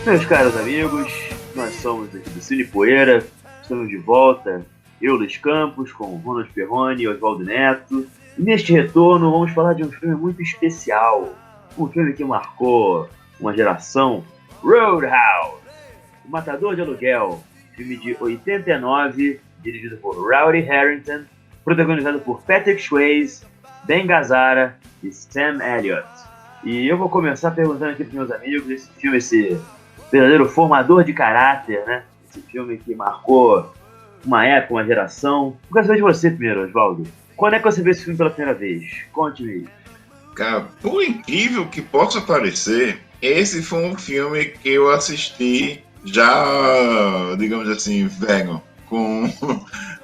Meus caros amigos, nós somos aqui do Cine Poeira, estamos de volta, eu, Luiz Campos, com Ronald Perrone e Oswaldo Neto. E neste retorno vamos falar de um filme muito especial, um filme que marcou uma geração, Roadhouse, O Matador de Aluguel, filme de 89, dirigido por Rowdy Harrington, protagonizado por Patrick Swayze, Ben Gazzara e Sam Elliott. E eu vou começar perguntando aqui para meus amigos, esse filme, esse verdadeiro formador de caráter, né? Esse filme que marcou uma época, uma geração. Eu quero saber de você primeiro, Oswaldo. Quando é que você viu esse filme pela primeira vez? Conte-me. Cara, por incrível que possa parecer, esse foi um filme que eu assisti já, digamos assim, velho, com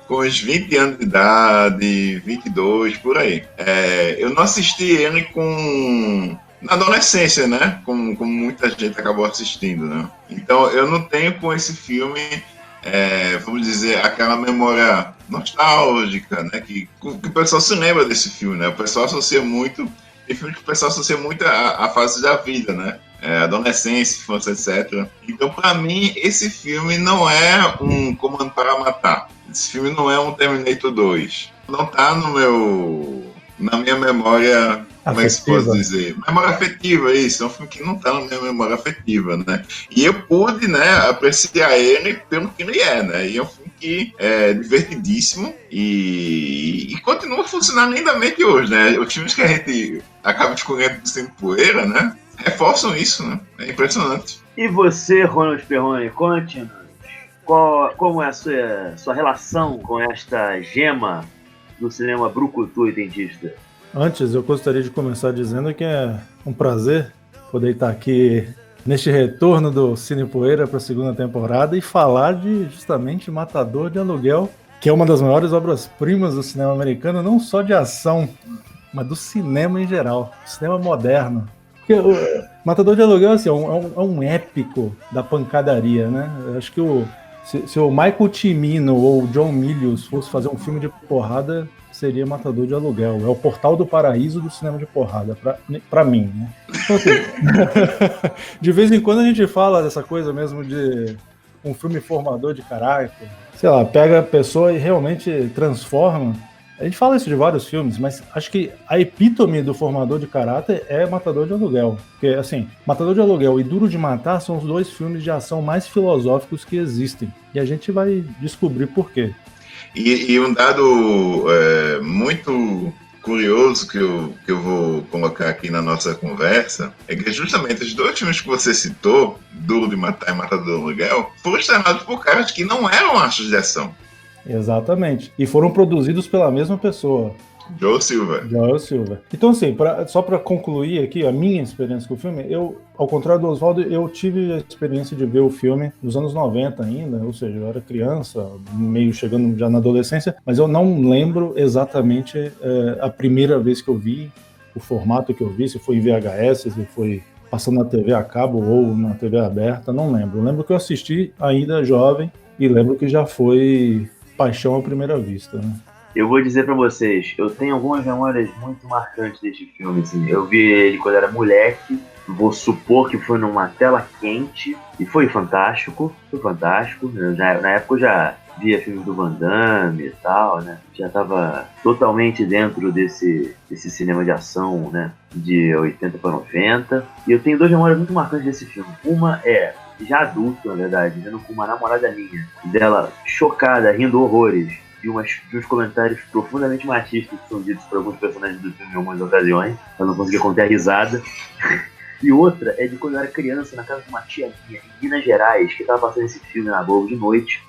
uns 20 anos de idade, 22, por aí. Eu não assisti ele na adolescência, né? Como muita gente acabou assistindo, né? Então eu não tenho com esse filme, vamos dizer, aquela memória nostálgica, né? Que o pessoal se lembra desse filme, né? O pessoal associa muito, tem filme que o pessoal associa muito à fase da vida, né? Adolescência, infância, etc. Então, para mim, esse filme não é um Comando para Matar. Esse filme não é um Terminator 2. Não tá na minha memória, como é que se pode Afetiva. dizer? Memória afetiva, isso. É um filme que não tá na minha memória afetiva, né? E eu pude, né, apreciar ele pelo que ele é, né? E é um filme que é divertidíssimo e continua funcionando lindamente hoje, né? Os filmes que a gente acaba escolhendo do Sem Poeira, né? Reforçam isso, né? É impressionante. E você, Ronald Perrone, conte-nos como é a sua relação com esta gema do cinema brucutu e dentista? Antes, eu gostaria de começar dizendo que é um prazer poder estar aqui neste retorno do Cine Poeira para a segunda temporada e falar de justamente Matador de Aluguel, que é uma das maiores obras-primas do cinema americano, não só de ação, mas do cinema em geral, cinema moderno. Porque o Matador de Aluguel assim, é um épico da pancadaria, né? Eu acho que se o Michael Cimino ou o John Milius fosse fazer um filme de porrada, seria Matador de Aluguel. É o Portal do Paraíso do cinema de porrada, pra mim, né? Então, assim, de vez em quando a gente fala dessa coisa mesmo de um filme formador de caráter. Sei lá, pega a pessoa e realmente transforma. A gente fala isso de vários filmes, mas acho que a epítome do formador de caráter é Matador de Aluguel. Porque, assim, Matador de Aluguel e Duro de Matar são os dois filmes de ação mais filosóficos que existem. E a gente vai descobrir por quê. E um dado muito curioso que eu vou colocar aqui na nossa conversa é que justamente os dois filmes que você citou, Duro de Matar e Matador do Aluguel, foram estrelados por caras que não eram astros de ação. Exatamente. E foram produzidos pela mesma pessoa. Joe Silver. Joel Silver. Então, assim, só para concluir aqui a minha experiência com o filme, eu, ao contrário do Oswaldo, eu tive a experiência de ver o filme nos anos 90 ainda, ou seja, eu era criança, meio chegando já na adolescência, mas eu não lembro exatamente a primeira vez que eu vi, o formato que eu vi, se foi em VHS, se foi passando na TV a cabo ou na TV aberta, não lembro. Eu lembro que eu assisti ainda jovem e lembro que já foi paixão à primeira vista, né? Eu vou dizer pra vocês, eu tenho algumas memórias muito marcantes deste filme, assim. Eu vi ele quando era moleque, vou supor que foi numa tela quente, e foi fantástico, na época eu já via filmes do Van Damme e tal, né? Já tava totalmente dentro desse cinema de ação, né? De 80 para 90. E eu tenho duas memórias muito marcantes desse filme. Uma é, já adulto, na verdade, vendo com uma namorada minha, dela chocada, rindo horrores, de uns comentários profundamente machistas que são ditos por alguns personagens do filme em algumas ocasiões, eu não consegui conter a risada. E outra é de quando eu era criança, na casa de uma tia minha, em Minas Gerais, que tava passando esse filme na Globo de noite.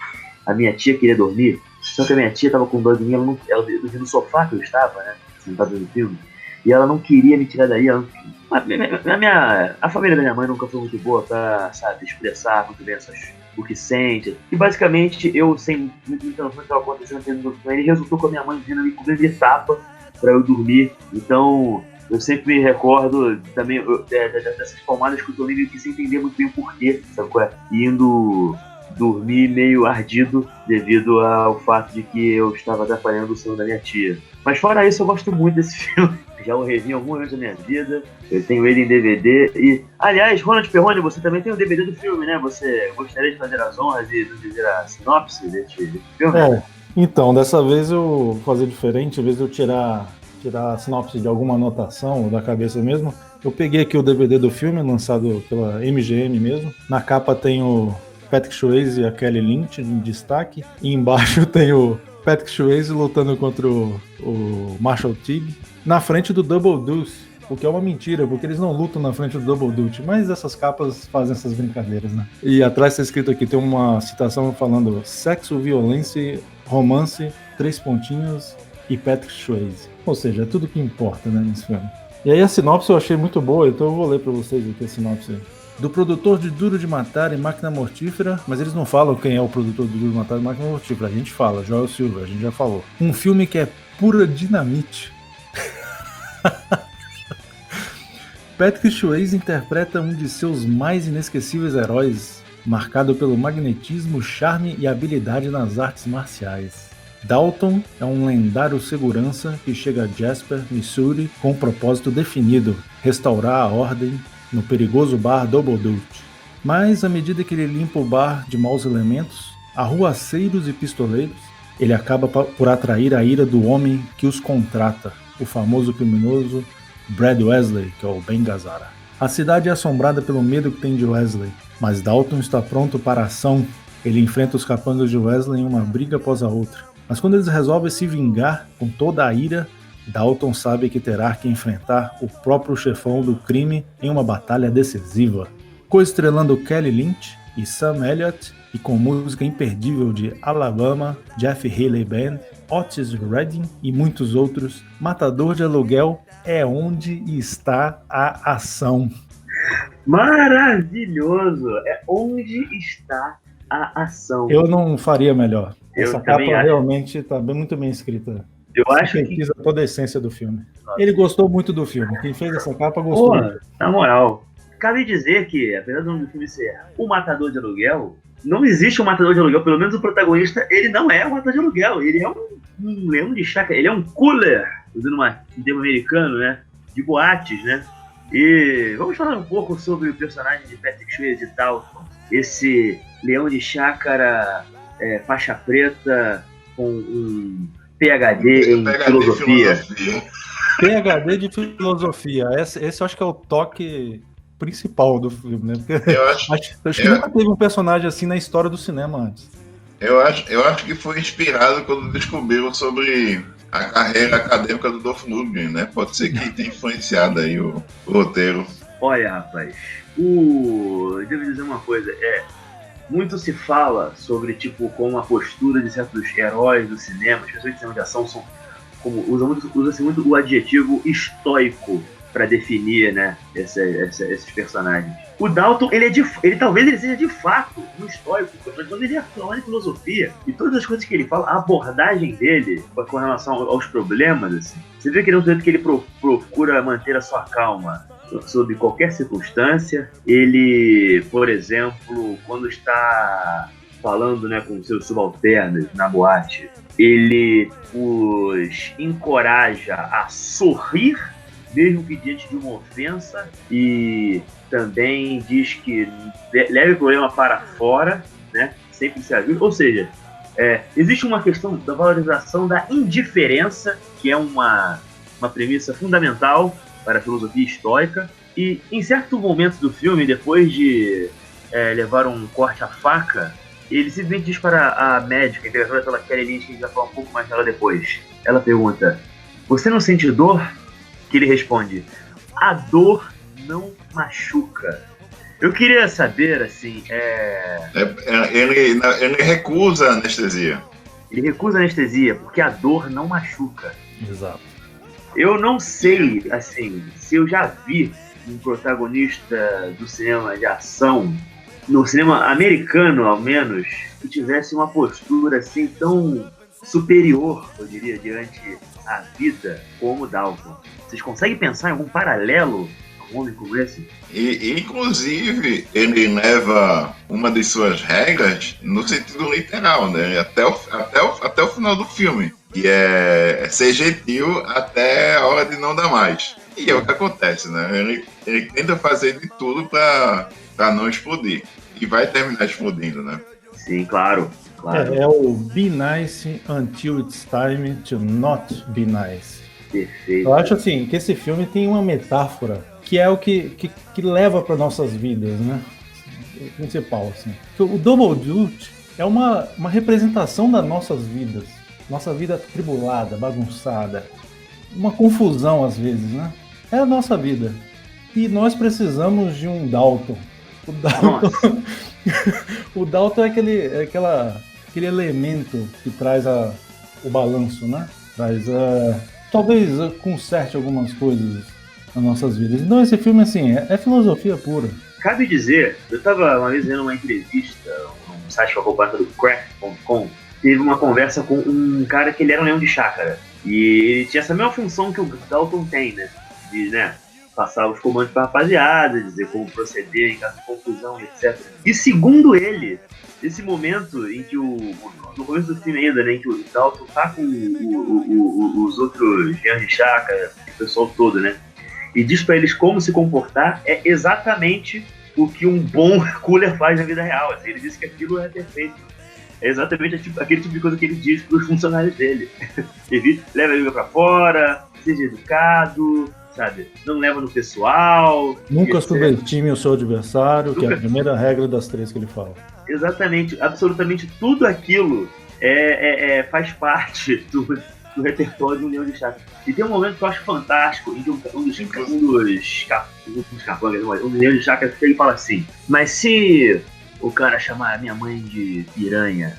A minha tia queria dormir, só que a minha tia tava com dor de mim, ela dormia no sofá que eu estava, né, sentado no filme, e ela não queria me tirar daí. A família da minha mãe nunca foi muito boa pra, sabe, expressar muito bem o que sente. E basicamente eu, sem muita noção do que estava acontecendo com ele, resultou com a minha mãe vindo me cobrir de tapa pra eu dormir. Então eu sempre me recordo também dessas palmadas que eu tomei meio que sem entender muito bem o porquê, sabe qual é? Indo dormir meio ardido devido ao fato de que eu estava atrapalhando o sono da minha tia. Mas fora isso, eu gosto muito desse filme. Já o revi em algum momento da minha vida. Eu tenho ele em DVD e... Aliás, Ronald Perrone, você também tem o DVD do filme, né? Você gostaria de fazer as honras e nos dizer a sinopse desse filme? Então, dessa vez eu vou fazer diferente. Em vez de eu tirar a sinopse de alguma anotação da cabeça mesmo, eu peguei aqui o DVD do filme, lançado pela MGM mesmo. Na capa tem o Patrick Swayze e a Kelly Lynch em destaque. E embaixo tem o Patrick Swayze lutando contra o Marshall Teague na frente do Double Deuce, o que é uma mentira, porque eles não lutam na frente do Double Dutch, mas essas capas fazem essas brincadeiras, né? E atrás está escrito aqui, tem uma citação falando sexo, violência, romance, 3 pontinhos e Patrick Swayze. Ou seja, é tudo que importa, né, nesse filme. E aí a sinopse eu achei muito boa, então eu vou ler para vocês aqui a sinopse. Do produtor de Duro de Matar e Máquina Mortífera, mas eles não falam quem é o produtor de Duro de Matar e Máquina Mortífera, a gente fala, Joel Silver, a gente já falou. Um filme que é pura dinamite. Patrick Swayze interpreta um de seus mais inesquecíveis heróis, marcado pelo magnetismo, charme e habilidade nas artes marciais. Dalton é um lendário segurança que chega a Jasper, Missouri, com um propósito definido: restaurar a ordem no perigoso bar Double Dutch. Mas, à medida que ele limpa o bar de maus elementos, arruaceiros e pistoleiros, ele acaba por atrair a ira do homem que os contrata, o famoso criminoso Brad Wesley, que é o Ben Gazzara. A cidade é assombrada pelo medo que tem de Wesley, mas Dalton está pronto para a ação. Ele enfrenta os capangas de Wesley em uma briga após a outra. Mas quando eles resolvem se vingar com toda a ira, Dalton sabe que terá que enfrentar o próprio chefão do crime em uma batalha decisiva. Co-estrelando Kelly Lynch e Sam Elliott, e com música imperdível de Alabama, Jeff Healey Band, Otis Redding e muitos outros, Matador de Aluguel é onde está a ação. Maravilhoso! É onde está a ação. Eu não faria melhor. Essa capa também acho. Realmente está muito bem escrita. Eu acho que pesquisa toda a essência do filme. Ele gostou muito do filme. Quem fez essa capa gostou. Pô, na moral, cabe dizer que, apesar do nome do filme ser O Matador de Aluguel, não existe um matador de aluguel. Pelo menos o protagonista, ele não é um matador de aluguel. Ele é um leão de chácara. Ele é um cooler, usando um termo americano, né? De boates, né? E vamos falar um pouco sobre o personagem de Patrick Swayze e tal. Esse leão de chácara, faixa preta, com um PhD em filosofia. PhD de filosofia. Esse eu acho que é o toque principal do filme, né? Porque acho que nunca teve um personagem assim na história do cinema antes. Eu acho que foi inspirado quando descobriram sobre a carreira acadêmica do Dolph Lundgren, né? Pode ser que tenha influenciado aí o roteiro. Olha, rapaz, devo dizer uma coisa, muito se fala sobre, tipo, como a postura de certos heróis do cinema, especialmente do cinema de ação, usa-se muito o adjetivo estoico para definir, né, esses personagens. O Dalton, talvez ele seja de fato um estoico, quando ele é falando em filosofia e todas as coisas que ele fala, a abordagem dele com relação aos problemas, assim, você vê que ele é um sujeito que ele procura manter a sua calma sob qualquer circunstância. Ele, por exemplo, quando está falando, né, com seus subalternos na boate, ele os encoraja a sorrir, mesmo que diante de uma ofensa, e também diz que leve o problema para fora, né, sempre se ajuda. Ou seja, existe uma questão da valorização da indiferença, que é uma premissa fundamental para a filosofia estoica, e em certo momento do filme, depois de levar um corte à faca, ele simplesmente diz para a médica, interpretada pela Kelly Lynch, que a gente vai falar um pouco mais dela depois. Ela pergunta: "Você não sente dor?" Que ele responde: "A dor não machuca." Eu queria saber, assim, Ele recusa a anestesia. Ele recusa a anestesia porque a dor não machuca. Exato. Eu não sei, assim, se eu já vi um protagonista do cinema de ação, no cinema americano, ao menos, que tivesse uma postura, assim, tão superior, eu diria, diante à vida como Dalton. Vocês conseguem pensar em algum paralelo a um homem como esse? E, inclusive, ele leva uma de suas regras no sentido literal, né? Até o final do filme. E é ser gentil até a hora de não dar mais. E é o que acontece, né? Ele tenta fazer de tudo pra não explodir. E vai terminar explodindo, né? Sim, claro. É o be nice until it's time to not be nice. Perfeito. Eu acho assim que esse filme tem uma metáfora que é o que leva para nossas vidas, né? O principal, assim. O Double Duty é uma representação das nossas vidas. Nossa vida atribulada, bagunçada. Uma confusão às vezes, né? É a nossa vida. E nós precisamos de um Dalton. O Dalton, o Dalton é aquele elemento que traz o balanço, né? Talvez conserte algumas coisas nas nossas vidas. Então esse filme, assim, é filosofia pura. Cabe dizer, eu estava uma vez vendo uma entrevista, um site que eu acompanho do Craft.com, teve uma conversa com um cara que ele era um leão de chácara. E ele tinha essa mesma função que o Dalton tem, né? De, né, passar os comandos para a rapaziada, dizer como proceder em caso de confusão, etc. E segundo ele, nesse momento em que no começo do filme ainda, né, em que o Dalton tá com os outros leões de chácara, o pessoal todo, né? E diz para eles como se comportar, é exatamente o que um bom cooler faz na vida real. Assim, ele disse que aquilo é perfeito. É exatamente aquele tipo de coisa que ele diz para os funcionários dele. Ele leva a língua para fora, seja educado, sabe? Não leva no pessoal. Nunca subestime o seu adversário, que é a primeira regra das 3 que ele fala. Exatamente, absolutamente tudo aquilo faz parte do repertório de um leão de chácara. E tem um momento que eu acho fantástico, em que um dos leões de chácara ele fala assim: mas se o cara chamar a minha mãe de piranha,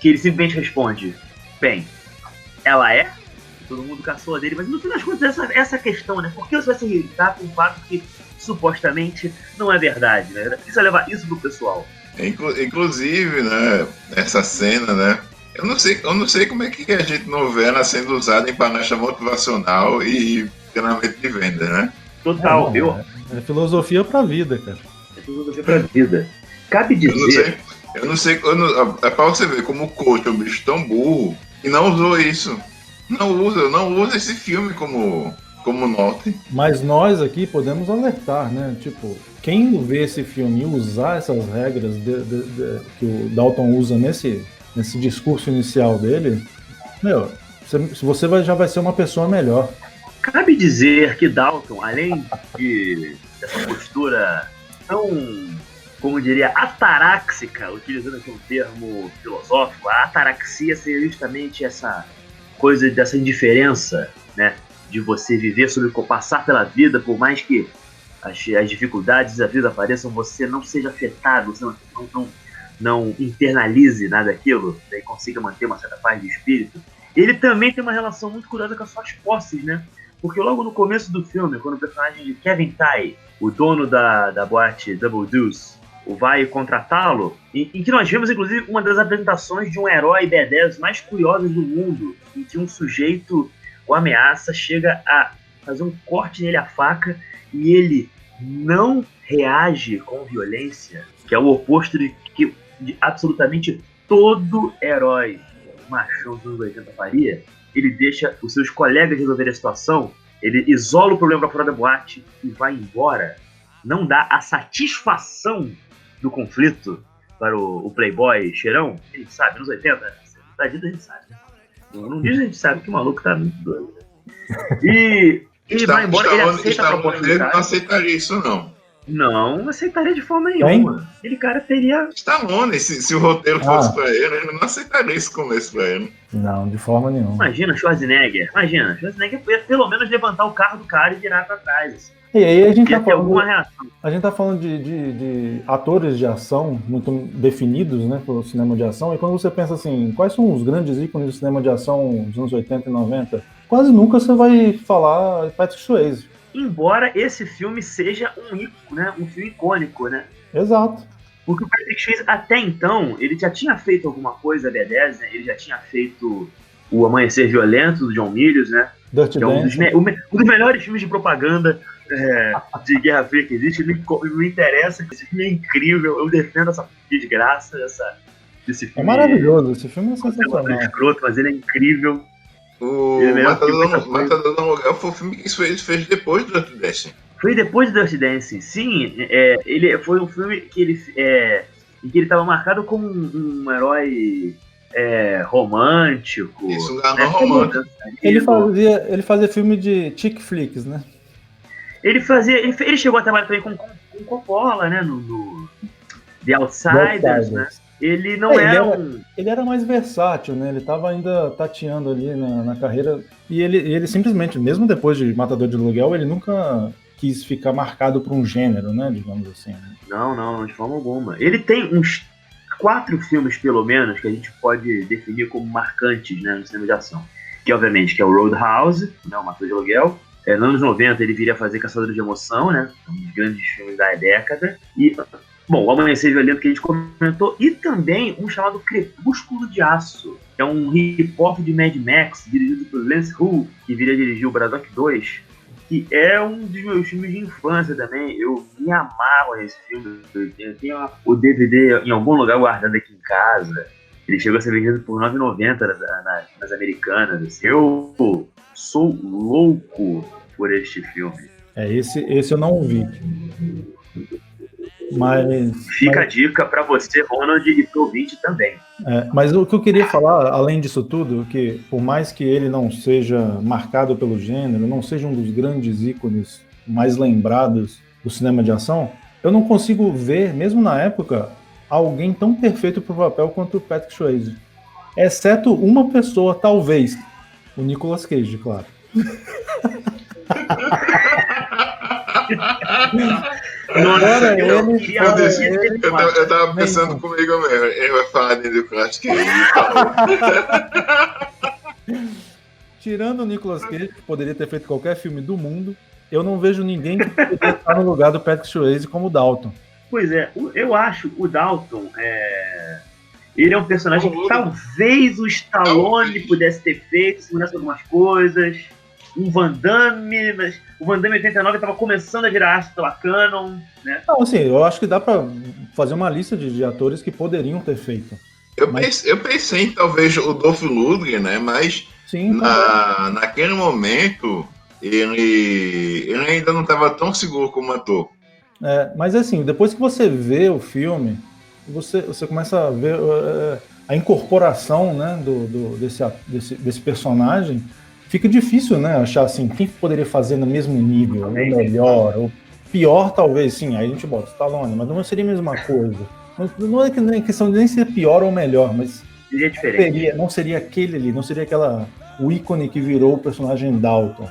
que ele simplesmente responde: bem, ela é? Todo mundo caçou a dele, mas no fim das contas essa questão, né? Por que você vai se irritar com um fato que supostamente não é verdade, né? Precisa levar isso pro pessoal. Inclusive, né, essa cena, né? Eu não sei como é que a gente não vê ela sendo usada em palestra motivacional e treinamento de venda, né? Total. É filosofia pra vida, cara. É filosofia pra vida. Cabe dizer... Eu não sei, é pra você ver como o coach é um bicho tão burro e não usou isso. Não usa esse filme como norte. Mas nós aqui podemos alertar, né? Tipo, quem vê esse filme e usar essas regras que o Dalton usa nesse discurso inicial dele, você já vai ser uma pessoa melhor. Cabe dizer que Dalton, além dessa postura tão, como diria, ataráxica, utilizando aqui um termo filosófico, a ataraxia seria justamente essa coisa dessa indiferença, né? De você viver passar pela vida, por mais que as dificuldades da vida apareçam, você não seja afetado, você não internalize nada daquilo, daí consiga manter uma certa paz de espírito. Ele também tem uma relação muito curiosa com as suas posses, né? Porque logo no começo do filme, quando o personagem de Kevin Tai, o dono da boate Double Deuce, vai contratá-lo, em que nós vemos, inclusive, uma das apresentações de um herói B10 mais curiosos do mundo, em que um sujeito com ameaça chega a fazer um corte nele a faca e ele não reage com violência, que é o oposto de absolutamente todo herói machão dos anos 80 faria. Ele deixa os seus colegas resolverem a situação, ele isola o problema para fora da boate e vai embora. Não dá a satisfação do conflito para o playboy cheirão. Ele sabe, nos 80, a gente sabe. Não diz, a gente sabe que o maluco tá muito doido. E ele vai embora, ele aceita a proposta do cara. Não aceitaria isso, não. Não aceitaria de forma nenhuma. Aquele cara teria... Stallone, se o roteiro fosse pra ele não aceitaria esse começo pra ele. Não, de forma nenhuma. Imagina Schwarzenegger ia pelo menos levantar o carro do cara e virar pra trás. Assim. E aí a gente ia ter alguma reação. A gente tá falando de atores de ação muito definidos, né, pelo cinema de ação, e quando você pensa assim, quais são os grandes ícones do cinema de ação dos anos 80 e 90, quase nunca você vai falar Patrick Swayze. Embora esse filme seja um filme icônico, né? Exato. Porque o Patrick Swayze, até então, ele já tinha feito alguma coisa, B10, né? Ele já tinha feito O Amanhecer Violento, do John Milius, né? Dirty que é um dos melhores filmes de propaganda de Guerra Fria que existe. Não me interessa, esse filme é incrível, eu defendo essa desgraça desse filme. É maravilhoso, esse filme é sensacional. Escroto, mas ele é incrível. O Ele é melhor que muita coisa. Matador do Aluguel foi o filme que ele fez depois do Dirty Dancing. Foi depois do Dirty Dancing, sim. Ele foi um filme que em que ele estava marcado como um herói romântico. Isso, um galã romântico. Ele fazia filme de chick flicks, né? Ele chegou a trabalhar também com Coppola, né? No The Outsiders, né? Ele não Ele era mais versátil, né? Ele estava ainda tateando ali na carreira. E ele simplesmente, mesmo depois de Matador de Aluguel, ele nunca quis ficar marcado por um gênero, né? Digamos assim. Não, de forma alguma. Ele tem uns 4 filmes, pelo menos, que a gente pode definir como marcantes, né, no cinema de ação. Que, obviamente, que é o Roadhouse, né, o Matador de Aluguel. Nos anos 90 ele viria a fazer Caçador de Emoção, né? Um dos grandes filmes da década. E, bom, O Amanhecer Violento que a gente comentou. E também um chamado Crepúsculo de Aço. Que é um hip-hop de Mad Max, dirigido por Lance Hull, que viria a dirigir o Braddock 2. Que é um dos meus filmes de infância também. Eu me amarro nesse filme. Eu tenho o DVD em algum lugar guardado aqui em casa. Ele chegou a ser vendido por R$ 9,90 nas Americanas. Assim. Eu sou louco por este filme. Esse eu não vi. Fica a dica para você, Ronald, e pro ouvinte também. Mas o que eu queria falar, além disso tudo, que por mais que ele não seja marcado pelo gênero, não seja um dos grandes ícones mais lembrados do cinema de ação, eu não consigo ver, mesmo na época, alguém tão perfeito pro papel quanto o Patrick Swayze. Exceto uma pessoa, talvez. O Nicolas Cage, claro. Nossa, eu tava pensando comigo mesmo. Ele vai falar de Nicolas Cage. Tirando o Nicolas Cage, que poderia ter feito qualquer filme do mundo, eu não vejo ninguém que poderia estar no lugar do Patrick Swayze como o Dalton. Pois é, eu acho o Dalton ele é um personagem que talvez o Stallone pudesse ter feito, se mudasse algumas coisas. Um Van Damme, mas o Van Damme 89 estava começando a virar astro pela Canon, né? Não, assim, eu acho que dá para fazer uma lista de atores que poderiam ter feito. Eu pensei em talvez o Dolph Lundgren, né? Mas sim, naquele momento ele ainda não estava tão seguro como ator. Mas assim, depois que você vê o filme, você começa a ver a incorporação, né, desse personagem. Fica difícil, né, achar assim, quem poderia fazer no mesmo nível, ou melhor, ou pior talvez, sim, aí a gente bota Stallone, mas não seria a mesma coisa. Não é questão de nem ser pior ou melhor, mas seria diferente. Não seria aquele ali, não seria o ícone que virou o personagem Dalton.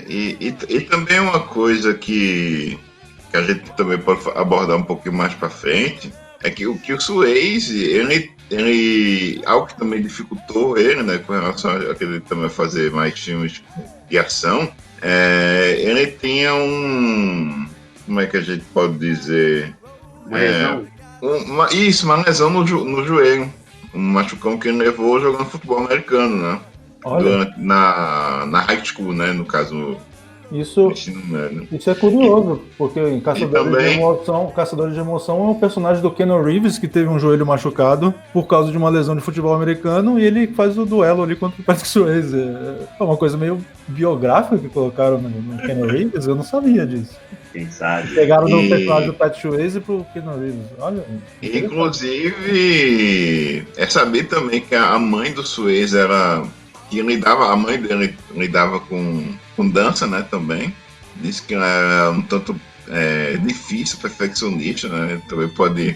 E também uma coisa que a gente também pode abordar um pouquinho mais para frente, é que o Swayze, ele algo que também dificultou ele, né, com relação a que ele também fazer mais filmes de ação, ele tinha como é que a gente pode dizer? Uma lesão? Uma lesão no joelho, um machucão que ele levou jogando futebol americano, né? Na high school, né, no caso. Isso é curioso, porque em Caçadores de Emoção é um personagem do Keanu Reeves que teve um joelho machucado por causa de uma lesão de futebol americano e ele faz o duelo ali contra o Patrick Swayze. É uma coisa meio biográfica que colocaram no Keanu Reeves, eu não sabia disso. Quem sabe? Pegaram do personagem do Patrick Swayze pro Keanu Reeves. Olha. Inclusive, saber também que a mãe do Swayze era... a mãe dele lidava com dança, né, também. Disse que ela era um tanto difícil, perfeccionista, né, também pode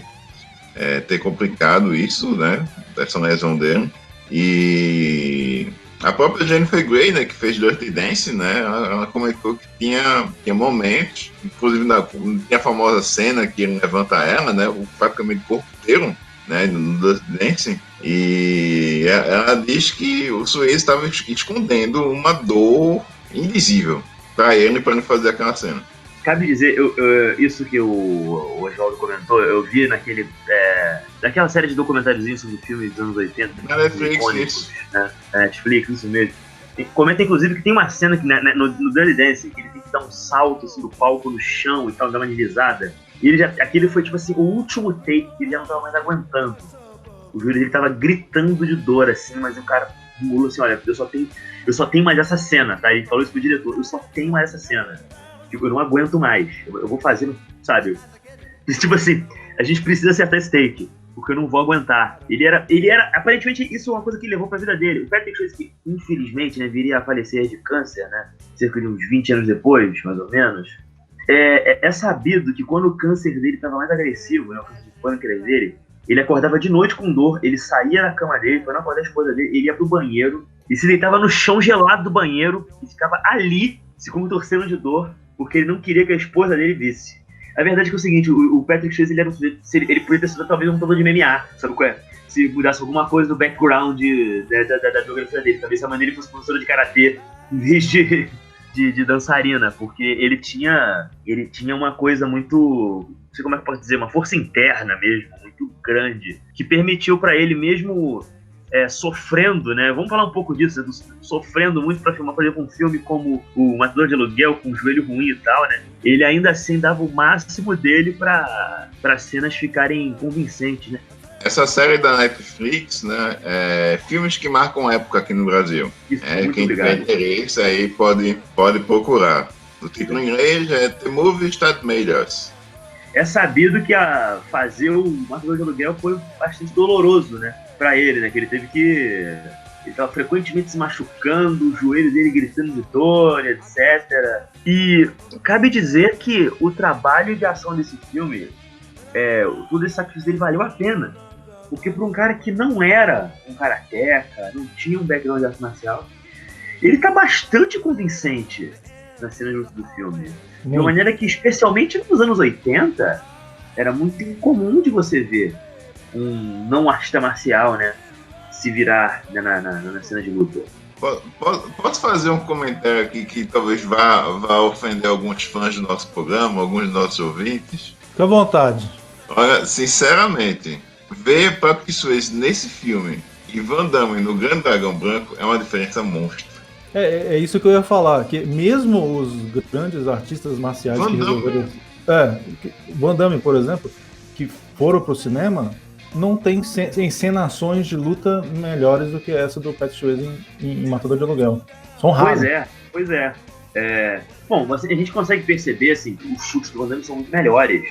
ter complicado isso, né, essa lesão dele. E a própria Jennifer Grey, né, que fez Dirty Dancing, né, ela comentou que tinha momentos, inclusive tinha a famosa cena que ele levanta ela, né, praticamente o corpo inteiro, né, no Dirty Dancing, e ela diz que o Swayze estava escondendo uma dor invisível para ele fazer aquela cena. Cabe dizer, isso que o Oswaldo comentou, eu vi naquela série de documentáriozinhos sobre filmes dos anos 80. Na Netflix, isso. Né? Netflix, isso mesmo. E comenta, inclusive, que tem uma cena que, no Dirty Dancing, que ele tem que dar um salto assim, do palco no chão e tal, dar uma deslizada. E aquele foi, tipo assim, o último take que ele já não tava mais aguentando. O joelho dele tava gritando de dor, assim, mas o cara falou assim, olha, eu só tenho mais essa cena, tá? Ele falou isso pro diretor, eu só tenho mais essa cena. Tipo, eu não aguento mais. Eu vou fazer, sabe? Tipo assim, a gente precisa acertar esse take, porque eu não vou aguentar. Ele era, aparentemente, isso é uma coisa que levou pra vida dele. O Patrick Swayze, que infelizmente, né, viria a falecer de câncer, né? Cerca de uns 20 anos depois, mais ou menos. É sabido que quando o câncer dele estava mais agressivo, né, o câncer de pâncreas dele, ele acordava de noite com dor, ele saía da cama dele, para não acordar a esposa dele, ele ia pro banheiro e se deitava no chão gelado do banheiro e ficava ali, se contorcendo de dor, porque ele não queria que a esposa dele visse. A verdade é que é o seguinte, o Patrick Swayze, ele era ele podia ter sido talvez um lutador de MMA, sabe qual é? Se mudasse alguma coisa no background da biografia dele, talvez a maneira ele fosse professora de karatê, em vez de dançarina, porque ele tinha uma coisa muito, não sei como é que eu posso dizer, uma força interna mesmo, muito grande, que permitiu pra ele mesmo sofrendo, né? Vamos falar um pouco disso, né? Sofrendo muito pra filmar, por exemplo, um filme como o Matador de Aluguel, com o joelho ruim e tal, né? Ele ainda assim dava o máximo dele pra cenas ficarem convincentes, né? Essa série da Netflix, né, filmes que marcam época aqui no Brasil. Isso, Quem tiver interesse aí pode procurar. O título em inglês é The Movies That Made Us. É sabido que fazer o Matador de Aluguel foi bastante doloroso, né, pra ele, né, que ele teve que... Ele estava frequentemente se machucando, o joelho dele gritando de dor, etc. E cabe dizer que o trabalho de ação desse filme, todo esse sacrifício dele valeu a pena. Porque para um cara que não era um karateca, não tinha um background de arte marcial, ele tá bastante convincente na cena de luta do filme. De uma maneira que, especialmente nos anos 80, era muito incomum de você ver um não artista marcial, né, se virar, né, na cena de luta. Posso fazer um comentário aqui que talvez vá ofender alguns fãs do nosso programa, alguns dos nossos ouvintes? Fique à vontade. Olha, sinceramente, ver Patrick Swayze nesse filme e Van Damme no Grande Dragão Branco é uma diferença monstra. É isso que eu ia falar, que mesmo os grandes artistas marciais que resolveram... Van Damme, por exemplo, que foram pro cinema, não tem encenações de luta melhores do que essa do Patrick Swayze em Matador de Aluguel. São raros. Pois é. Bom, a gente consegue perceber, assim, que os chutes do Van Damme são muito melhores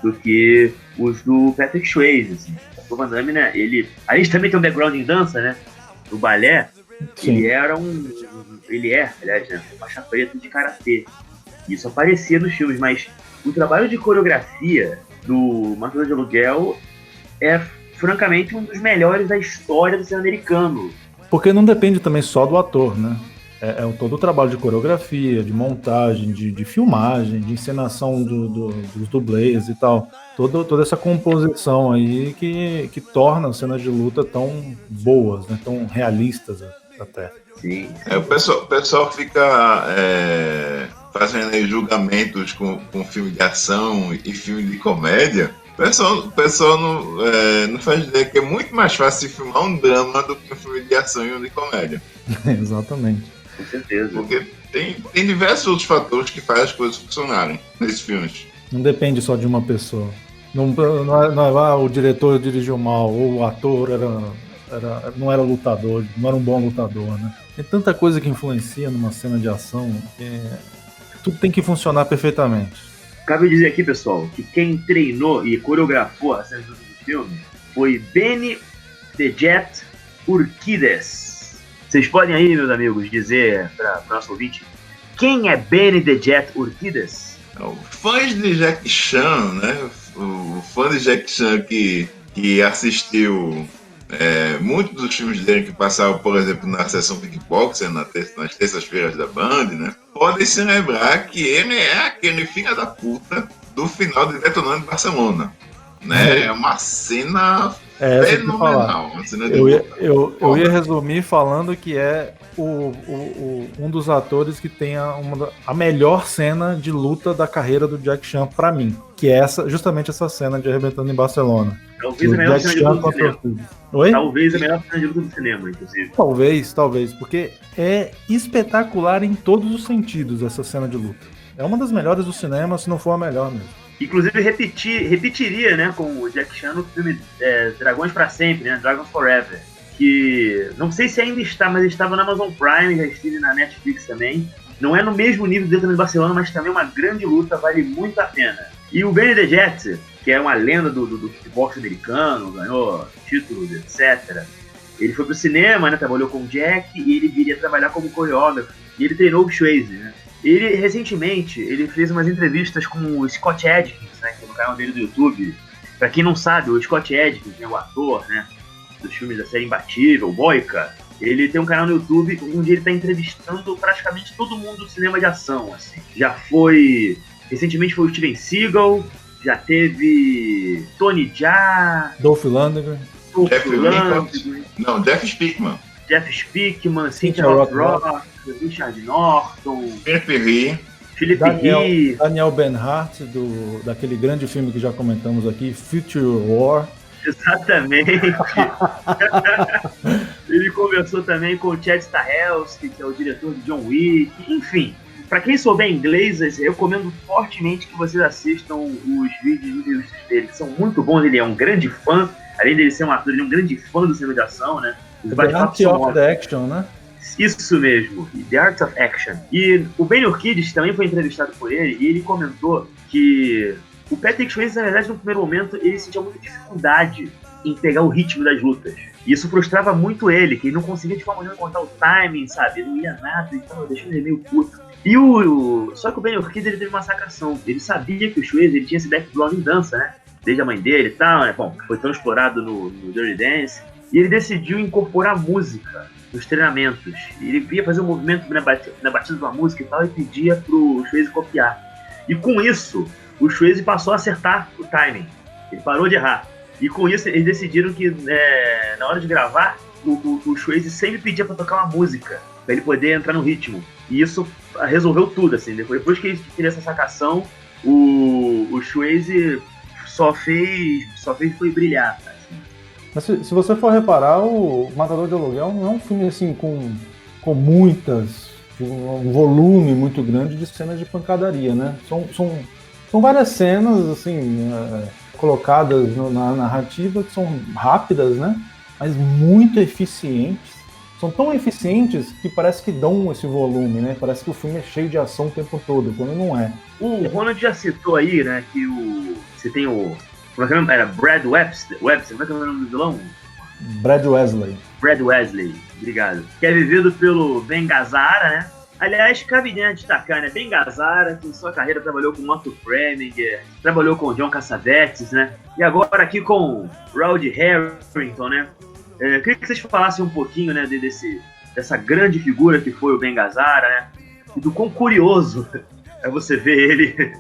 do que os do Patrick Swayze, assim. O Van Damme, né, a gente também tem um background em dança, né, do balé. Sim. Ele é, aliás, né, faixa preta de karatê. Isso aparecia nos filmes, mas o trabalho de coreografia do Matador de Aluguel é, francamente, um dos melhores da história do cinema americano. Porque não depende também só do ator, né? Todo o trabalho de coreografia, de montagem, de filmagem, de encenação dos dublês e tal. Toda essa composição aí que torna as cenas de luta tão boas, né? Tão realistas até. Sim. O pessoal fica fazendo aí julgamentos com filme de ação e filme de comédia. O pessoal não faz ideia que é muito mais fácil filmar um drama do que um filme de ação e um de comédia. Exatamente. Com certeza. Porque tem diversos outros fatores que fazem as coisas funcionarem nesses filmes. Não depende só de uma pessoa. Não é o diretor dirigiu mal, ou o ator não era lutador, não era um bom lutador, né? Tem tanta coisa que influencia numa cena de ação que tudo tem que funcionar perfeitamente. Cabe dizer aqui, pessoal, que quem treinou e coreografou a cena do filme foi Benny the Jet Urquidez. Vocês podem aí, meus amigos, dizer para o nosso ouvinte quem é Benny the Jet Urquidez? Fãs de Jack Chan, né? O fã de Jack Chan que assistiu muitos dos filmes dele que passavam, por exemplo, na sessão Kickboxer, nas terças-feiras da Band, né? Podem se lembrar que ele é aquele filho da puta do final de Detonando Barcelona, né? É uma cena fenomenal. Uma cena de eu ia resumir falando que é um dos atores que tem a melhor cena de luta da carreira do Jack Chan pra mim, que é justamente essa cena de Arrebentando em Barcelona. Talvez a melhor cena de luta do cinema. Oi? Talvez a melhor cena de luta do cinema, inclusive. Talvez, porque é espetacular em todos os sentidos essa cena de luta. É uma das melhores do cinema, se não for a melhor mesmo. Inclusive repetiria, né, com o Jack Chan no filme Dragões pra Sempre, né, Dragons Forever, que não sei se ainda está, mas estava na Amazon Prime, já esteve na Netflix também. Não é no mesmo nível do Dentro de Barcelona, mas também é uma grande luta, vale muito a pena. E o Benny the Jet, que é uma lenda do kickbox americano, ganhou títulos, etc. Ele foi pro cinema, né, trabalhou com o Jack, e ele viria trabalhar como coreógrafo. E ele treinou o Swayze, né? Ele, recentemente, ele fez umas entrevistas com o Scott Adkins, né, que é no canal dele do YouTube. Pra quem não sabe, o Scott Adkins, né, o ator, né, dos filmes da série Imbatível, Boyka, ele tem um canal no YouTube onde ele tá entrevistando praticamente todo mundo do cinema de ação, assim. Recentemente foi o Steven Seagal, já teve Tony Jaa, Dolph Lundgren, Jeff Speakman, Cynthia Rothrock, Richard Norton, Felipe Ri, Daniel Bernhardt, daquele grande filme que já comentamos aqui, Future War. Exatamente. Ele conversou também com o Chad Stahelski, que é o diretor de John Wick. Enfim, para quem souber inglês, eu recomendo fortemente que vocês assistam os vídeos de entrevistas dele, que são muito bons. Ele é um grande fã, além dele ser um ator, ele é um grande fã do cinema de ação, né? The Art of the Action, né? Isso mesmo, The Art of Action. E o Ben Urquidez também foi entrevistado por ele, e ele comentou que o Patrick Swayze, na verdade, no primeiro momento, ele sentia muita dificuldade em pegar o ritmo das lutas. E isso frustrava muito ele, que ele não conseguia de forma nenhuma contar o timing, sabe? Ele não ia nada, então deixando ele meio puto. E só que o Ben Urquidez, ele teve uma sacação. Ele sabia que o Swayze, ele tinha esse background em dança, né? Desde a mãe dele e tal, né? Bom, foi tão explorado no Dirty Dance. E ele decidiu incorporar música nos treinamentos. Ele ia fazer um movimento na batida de uma música e tal, e pedia pro Swayze copiar. E com isso, o Swayze passou a acertar o timing. Ele parou de errar. E com isso, eles decidiram que na hora de gravar, o Swayze sempre pedia pra tocar uma música, pra ele poder entrar no ritmo. E isso resolveu tudo, assim. Depois que ele fez essa sacação, o Swayze só fez foi brilhar, assim. Mas se você for reparar, o Matador de Aluguel não é um filme assim com um volume muito grande de cenas de pancadaria, né? São várias cenas assim colocadas na narrativa que são rápidas, né? Mas muito eficientes. São tão eficientes que parece que dão esse volume, né? Parece que o filme é cheio de ação o tempo todo, quando não é. O Ronald já citou aí, né, que você tem como é que é o nome? Era Brad Webster, como é que é o nome do vilão? Brad Wesley, obrigado. Que é vivido pelo Ben Gazzara, né? Aliás, cabe destacar, né? Ben Gazzara, que em sua carreira trabalhou com Otto Preminger, trabalhou com John Cassavetes, né? E agora aqui com Rowdy Harrington, né? Queria que vocês falassem um pouquinho, né, dessa grande figura que foi o Ben Gazzara, né? E do quão curioso é você ver ele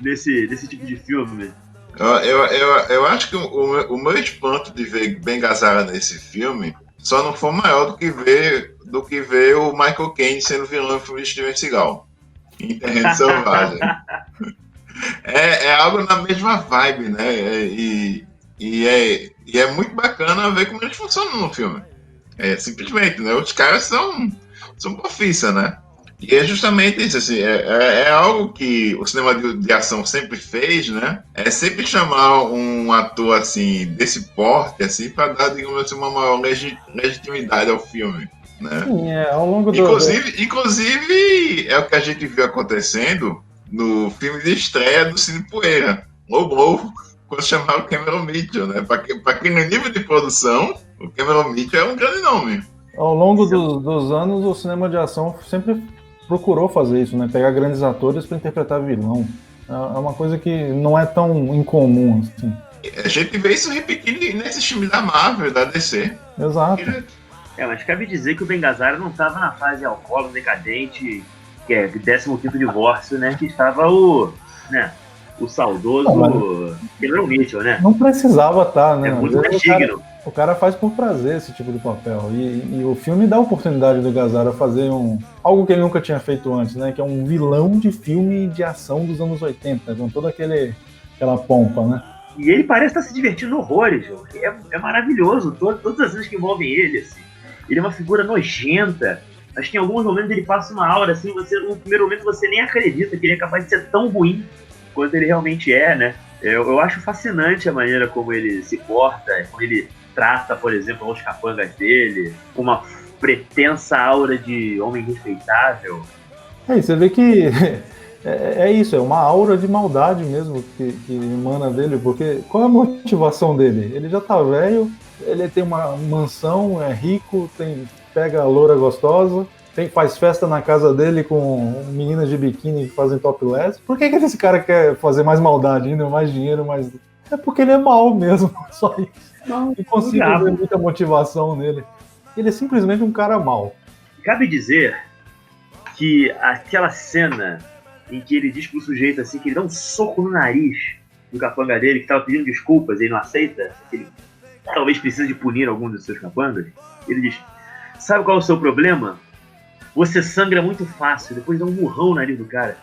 nesse tipo de filme. Eu acho que o meu espanto de ver Ben Gazzara nesse filme só não foi maior do que ver o Michael Caine sendo vilão no filme de Steven Seagal, em Terreno Selvagem. É algo na mesma vibe, né? E é muito bacana ver como eles funcionam no filme. Simplesmente, né? Os caras são profissa, né? E é justamente isso, assim, é algo que o cinema de ação sempre fez, né? É sempre chamar um ator, assim, desse porte, assim, para dar, digamos assim, uma maior legitimidade ao filme, né? Sim, ao longo Inclusive, é o que a gente viu acontecendo no filme de estreia do Cine Poeira, o Globo, quando chamaram o Cameron Mitchell, né? Para quem no nível de produção, o Cameron Mitchell é um grande nome. Ao longo dos anos, o cinema de ação sempre procurou fazer isso, né? Pegar grandes atores para interpretar vilão. É uma coisa que não é tão incomum, assim. A gente vê isso repetindo nesses filmes da Marvel, da DC. Exato. Mas cabe dizer que o Ben Gazzara não estava na fase alcoólatra decadente, que é 15º divórcio, né? Que estava o saudoso Cameron Mitchell, né? Não precisava estar, né? É muito mais digno. O cara faz por prazer esse tipo de papel. E o filme dá a oportunidade do Gazzara fazer algo que ele nunca tinha feito antes, né? Que é um vilão de filme de ação dos anos 80, com toda aquela pompa, né? E ele parece estar se divertindo horrores, é maravilhoso, todas as vezes que envolvem ele, assim. Ele é uma figura nojenta, mas que em alguns momentos ele passa uma aura, assim, no primeiro momento você nem acredita que ele é capaz de ser tão ruim quanto ele realmente é, né? Eu acho fascinante a maneira como ele se porta, como ele trata, por exemplo, os capangas dele, com uma pretensa aura de homem respeitável. Você vê que é isso, é uma aura de maldade mesmo que emana dele, porque qual é a motivação dele? Ele já tá velho, ele tem uma mansão, é rico, pega a loura gostosa, faz festa na casa dele com meninas de biquíni que fazem topless. Por que esse cara quer fazer mais maldade ainda, mais dinheiro, mais... É porque ele é mau mesmo, só isso. Não consigo ver muita motivação nele. Ele é simplesmente um cara mau. Cabe dizer que aquela cena em que ele diz pro sujeito assim, que ele dá um soco no nariz do capanga dele, que tava pedindo desculpas e ele não aceita, que ele talvez precise de punir algum dos seus capangas, ele diz: sabe qual é o seu problema? Você sangra muito fácil, depois dá um murrão no nariz do cara.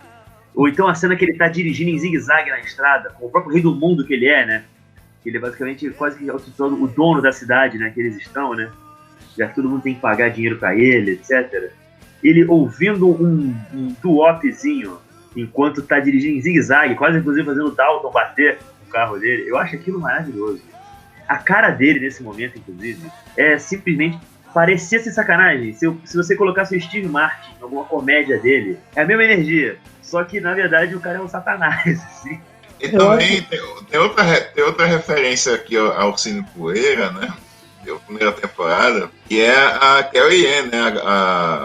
Ou então a cena que ele tá dirigindo em zigue-zague na estrada, com o próprio rei do mundo que ele é, né? Ele é basicamente quase que o dono da cidade, né? Que eles estão, né? Já que todo mundo tem que pagar dinheiro pra ele, etc. Ele ouvindo um doo-wopzinho enquanto tá dirigindo em zigue-zague, quase inclusive fazendo o Dalton bater no carro dele. Eu acho aquilo maravilhoso. A cara dele nesse momento, inclusive, é simplesmente... parecia ser sacanagem. Se você colocasse o Steve Martin em alguma comédia dele, é a mesma energia. Só que, na verdade, o cara é um satanás, assim. E também tem outra referência aqui ao Cine Poeira, né? Da primeira temporada, que é a Carrie Ann, né?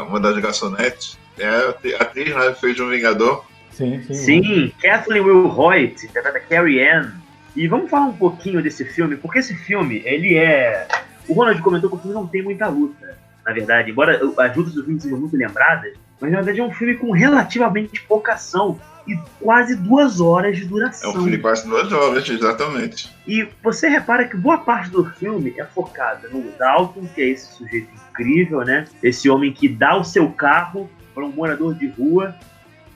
Uma das garçonetes. É a atriz, né? Que fez um Vingador. Sim, Kathleen Will Hoyt, interpreta Carrie Ann. E vamos falar um pouquinho desse filme, porque esse filme, ele é... O Ronald comentou que o filme não tem muita luta, na verdade. Embora as lutas do filme sejam muito lembradas, mas na verdade é um filme com relativamente pouca ação e quase 2 horas de duração. É um filme de quase 2 horas, exatamente. E você repara que boa parte do filme é focada no Dalton, que é esse sujeito incrível, né? Esse homem que dá o seu carro para um morador de rua.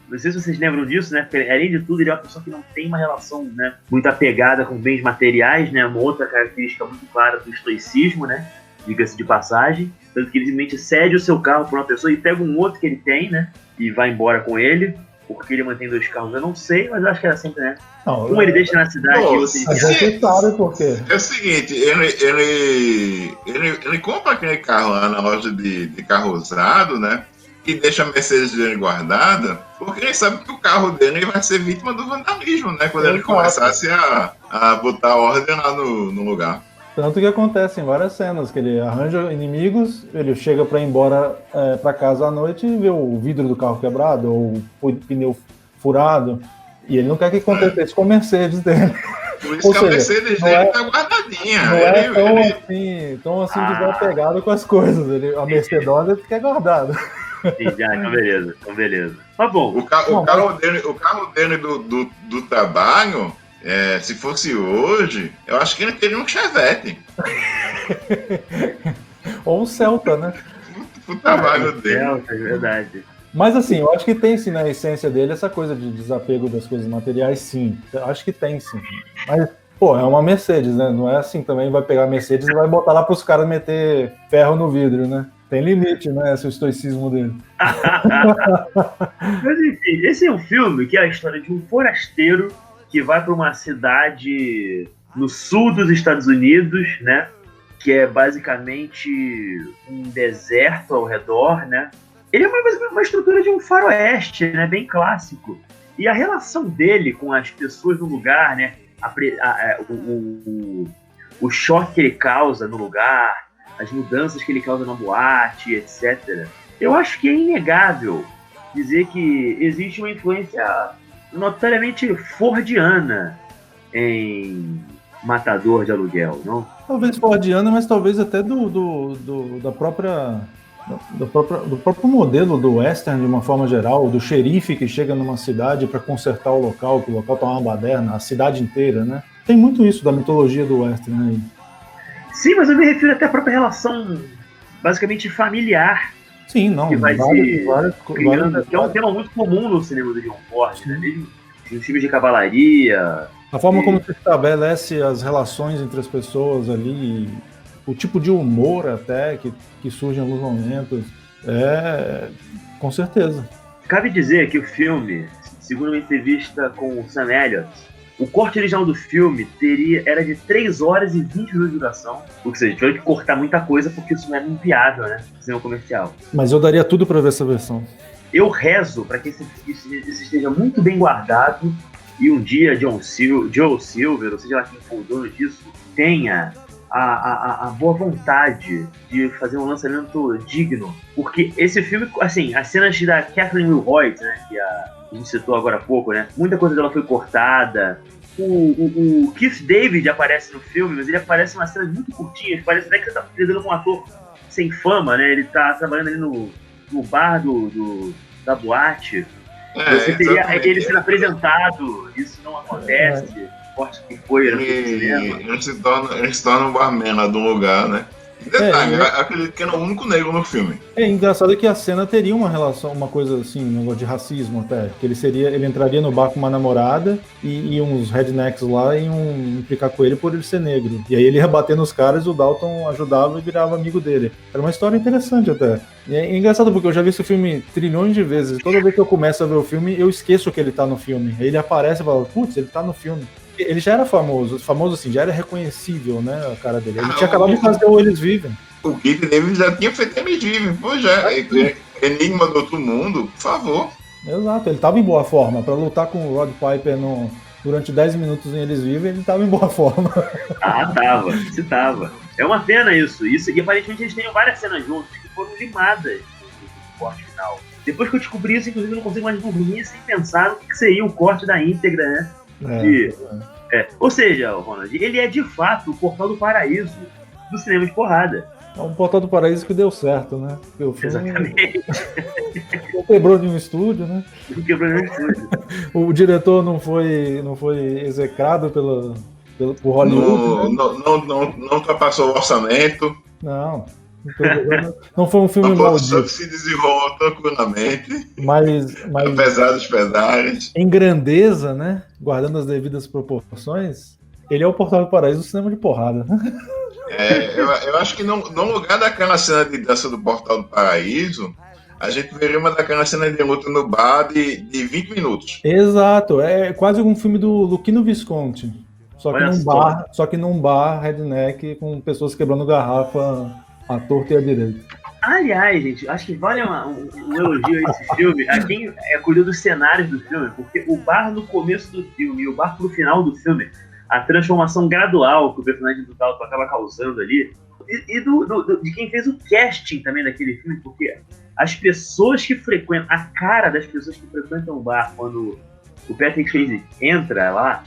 Não sei se vocês lembram disso, né? Porque, além de tudo, ele é uma pessoa que não tem uma relação, né, muito apegada com bens materiais, né? Uma outra característica muito clara do estoicismo, né? Diga-se de passagem. Tanto que ele simplesmente cede o seu carro para uma pessoa e pega um outro que ele tem, né? E vai embora com ele. Porque ele mantém 2 carros, eu não sei, mas eu acho que era sempre, né? Um ele deixa na cidade e outro ele deixa. Sabe por quê? É o seguinte, ele compra aquele carro lá na loja de carro usado, né? E deixa a Mercedes dele guardada, porque ele sabe que o carro dele vai ser vítima do vandalismo, né? Quando ele começasse a botar ordem lá no lugar. Tanto que acontece em várias cenas, que ele arranja inimigos, ele chega pra ir embora pra casa à noite e vê o vidro do carro quebrado, ou o pneu furado, e ele não quer que aconteça isso com a Mercedes dele. Por isso que a Mercedes dele tá guardadinha. Não é tão assim desapegado com as coisas. A Mercedes fica guardada. Então beleza. Tá bom. O carro dele do trabalho, se fosse hoje, eu acho que ele teria um Chevette. Ou um Celta, né? O trabalho dele. Celta, é verdade. Mas assim, eu acho que tem sim na essência dele essa coisa de desapego das coisas materiais, sim. Eu acho que tem sim. Mas, pô, é uma Mercedes, né? Não é assim também, vai pegar a Mercedes e vai botar lá pros caras meter ferro no vidro, né? Tem limite, né? Esse estoicismo dele. Mas enfim, esse é um filme que é a história de um forasteiro que vai para uma cidade no sul dos Estados Unidos, né? Que é basicamente um deserto ao redor, né? Ele é uma estrutura de um faroeste, né? Bem clássico. E a relação dele com as pessoas no lugar, né? O choque que ele causa no lugar, as mudanças que ele causa na boate, etc. Eu acho que é inegável dizer que existe uma influência notoriamente fordiana em Matador de Aluguel, não? Talvez fordiana, mas talvez até do próprio modelo do western, de uma forma geral, do xerife que chega numa cidade para consertar o local, que o local tá uma baderna, a cidade inteira, né? Tem muito isso da mitologia do western aí. Sim, mas eu me refiro até à própria relação basicamente familiar. Sim, não. Que vai que é um tema muito comum no cinema do John Ford, né? Mesmo nos filmes de cavalaria. A forma como se estabelece as relações entre as pessoas ali, o tipo de humor até que surge em alguns momentos, com certeza. Cabe dizer que o filme, segundo uma entrevista com o Sam Elliott, O corte original do filme era de 3 horas e 20 minutos de duração. Ou seja, tiveram que cortar muita coisa porque isso não era inviável, né? Cinema comercial. Mas eu daria tudo pra ver essa versão. Eu rezo para que isso esteja muito bem guardado e um dia Joe Silver, ou seja lá quem for o dono disso, tenha a boa vontade de fazer um lançamento digno. Porque esse filme, assim, as cenas da Kathleen Wilhoit, né, que a gente citou agora há pouco, né, muita coisa dela foi cortada. O Keith David aparece no filme, mas ele aparece em umas cenas muito curtinhas, parece até que ele tá lidando com um ator sem fama, né, ele tá trabalhando ali no bar da boate. Você teria ele sendo apresentado, isso não acontece. Forte que foi, ele se torna um barman lá de um lugar, né? Detalhe, acredito que era o único negro no filme. É engraçado que a cena teria uma relação, uma coisa assim, um negócio de racismo até. Que ele entraria no bar com uma namorada e uns rednecks lá iam implicar com ele por ele ser negro. E aí ele ia bater nos caras e o Dalton ajudava e virava amigo dele. Era uma história interessante até. E é engraçado porque eu já vi esse filme trilhões de vezes. Toda vez que eu começo a ver o filme, eu esqueço que ele tá no filme. Aí ele aparece e fala, putz, ele tá no filme. Ele já era famoso assim, já era reconhecível, né, a cara dele. Ele tinha acabado de fazer o Eles Vivem. O Keith David já tinha feito Eles Vivem, pô, já. Enigma do Outro Mundo, por favor. Exato, ele tava em boa forma. Pra lutar com o Rod Piper durante 10 minutos em Eles Vivem, ele tava em boa forma. Tava. É uma pena isso. E aparentemente eles têm várias cenas juntos que foram limadas no corte final. Depois que eu descobri isso, inclusive, eu não consigo mais dormir sem pensar no que seria o corte da íntegra, né? Ou seja, Ronald, ele é de fato o Portal do Paraíso do cinema de porrada. É um Portal do Paraíso que deu certo, né? O filme Exatamente. Não quebrou nenhum estúdio, né? Não quebrou nenhum estúdio. O diretor não foi execrado por Hollywood. Não ultrapassou o orçamento. Não foi um filme maldito. Se desenrolou tranquilamente. Mas apesar dos pesares. Em grandeza, né? Guardando as devidas proporções, ele é o Portal do Paraíso do cinema de porrada. Eu acho que no lugar daquela cena de dança do Portal do Paraíso, a gente veria uma daquelas cenas de luta no bar de 20 minutos. Exato, é quase um filme do Luchino Visconti. Só que num bar redneck com pessoas quebrando garrafa à torta e à direita. Aliás, gente, acho que vale um elogio a esse filme a quem cuidou dos cenários do filme, porque o bar no começo do filme e o bar pro final do filme, a transformação gradual que o personagem do Dalton acaba causando ali, e de quem fez o casting também daquele filme, porque as pessoas que frequentam, a cara das pessoas que frequentam o bar quando o Patrick Swayze entra lá,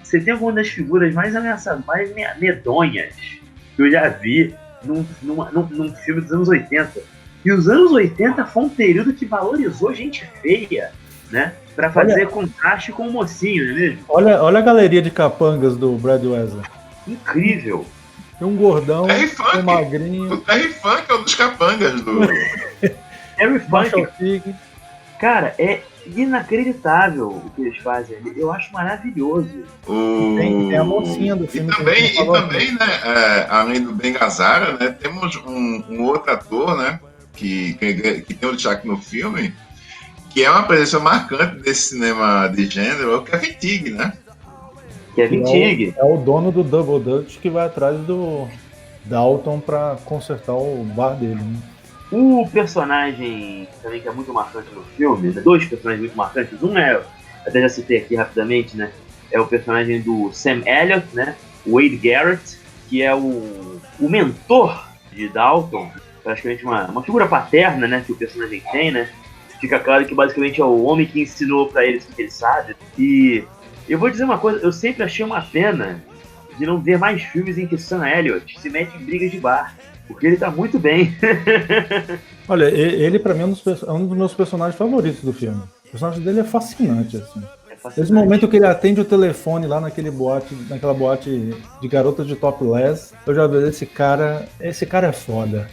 você tem alguma das figuras mais ameaçadas, mais medonhas que eu já vi num filme dos anos 80. E os anos 80 foi um período que valorizou gente feia, né? Pra fazer contraste com o mocinho, não é mesmo? Olha a galeria de capangas do Brad Wesley. Incrível. Tem um gordão, um magrinho. O Terry Funk é um dos capangas do... Terry Funk. Cara, é inacreditável o que eles fazem ali. Eu acho maravilhoso. Tem a mocinha do filme. E também, né, além do Ben Gazzara, né, temos um outro ator, né, que tem um destaque no filme, que é uma presença marcante desse cinema de gênero, é o Kevin Tigg, né? Kevin Tigg. É o dono do Double Dutch que vai atrás do Dalton pra consertar o bar dele, né? O personagem também que é muito marcante no filme, né? Dois personagens muito marcantes. Um até já citei aqui rapidamente, né? É o personagem do Sam Elliott, né? Wade Garrett, que é o mentor de Dalton, praticamente uma figura paterna, né? Que o personagem tem, né? Fica claro que basicamente é o homem que ensinou pra ele o que ele sabe. E eu vou dizer uma coisa, eu sempre achei uma pena de não ver mais filmes em que Sam Elliott se mete em brigas de bar. Porque ele tá muito bem. Olha, ele pra mim é um dos meus personagens favoritos do filme. O personagem dele é fascinante, assim. Esse momento que ele atende o telefone lá naquela boate de garotas de topless, eu já vejo esse cara é foda.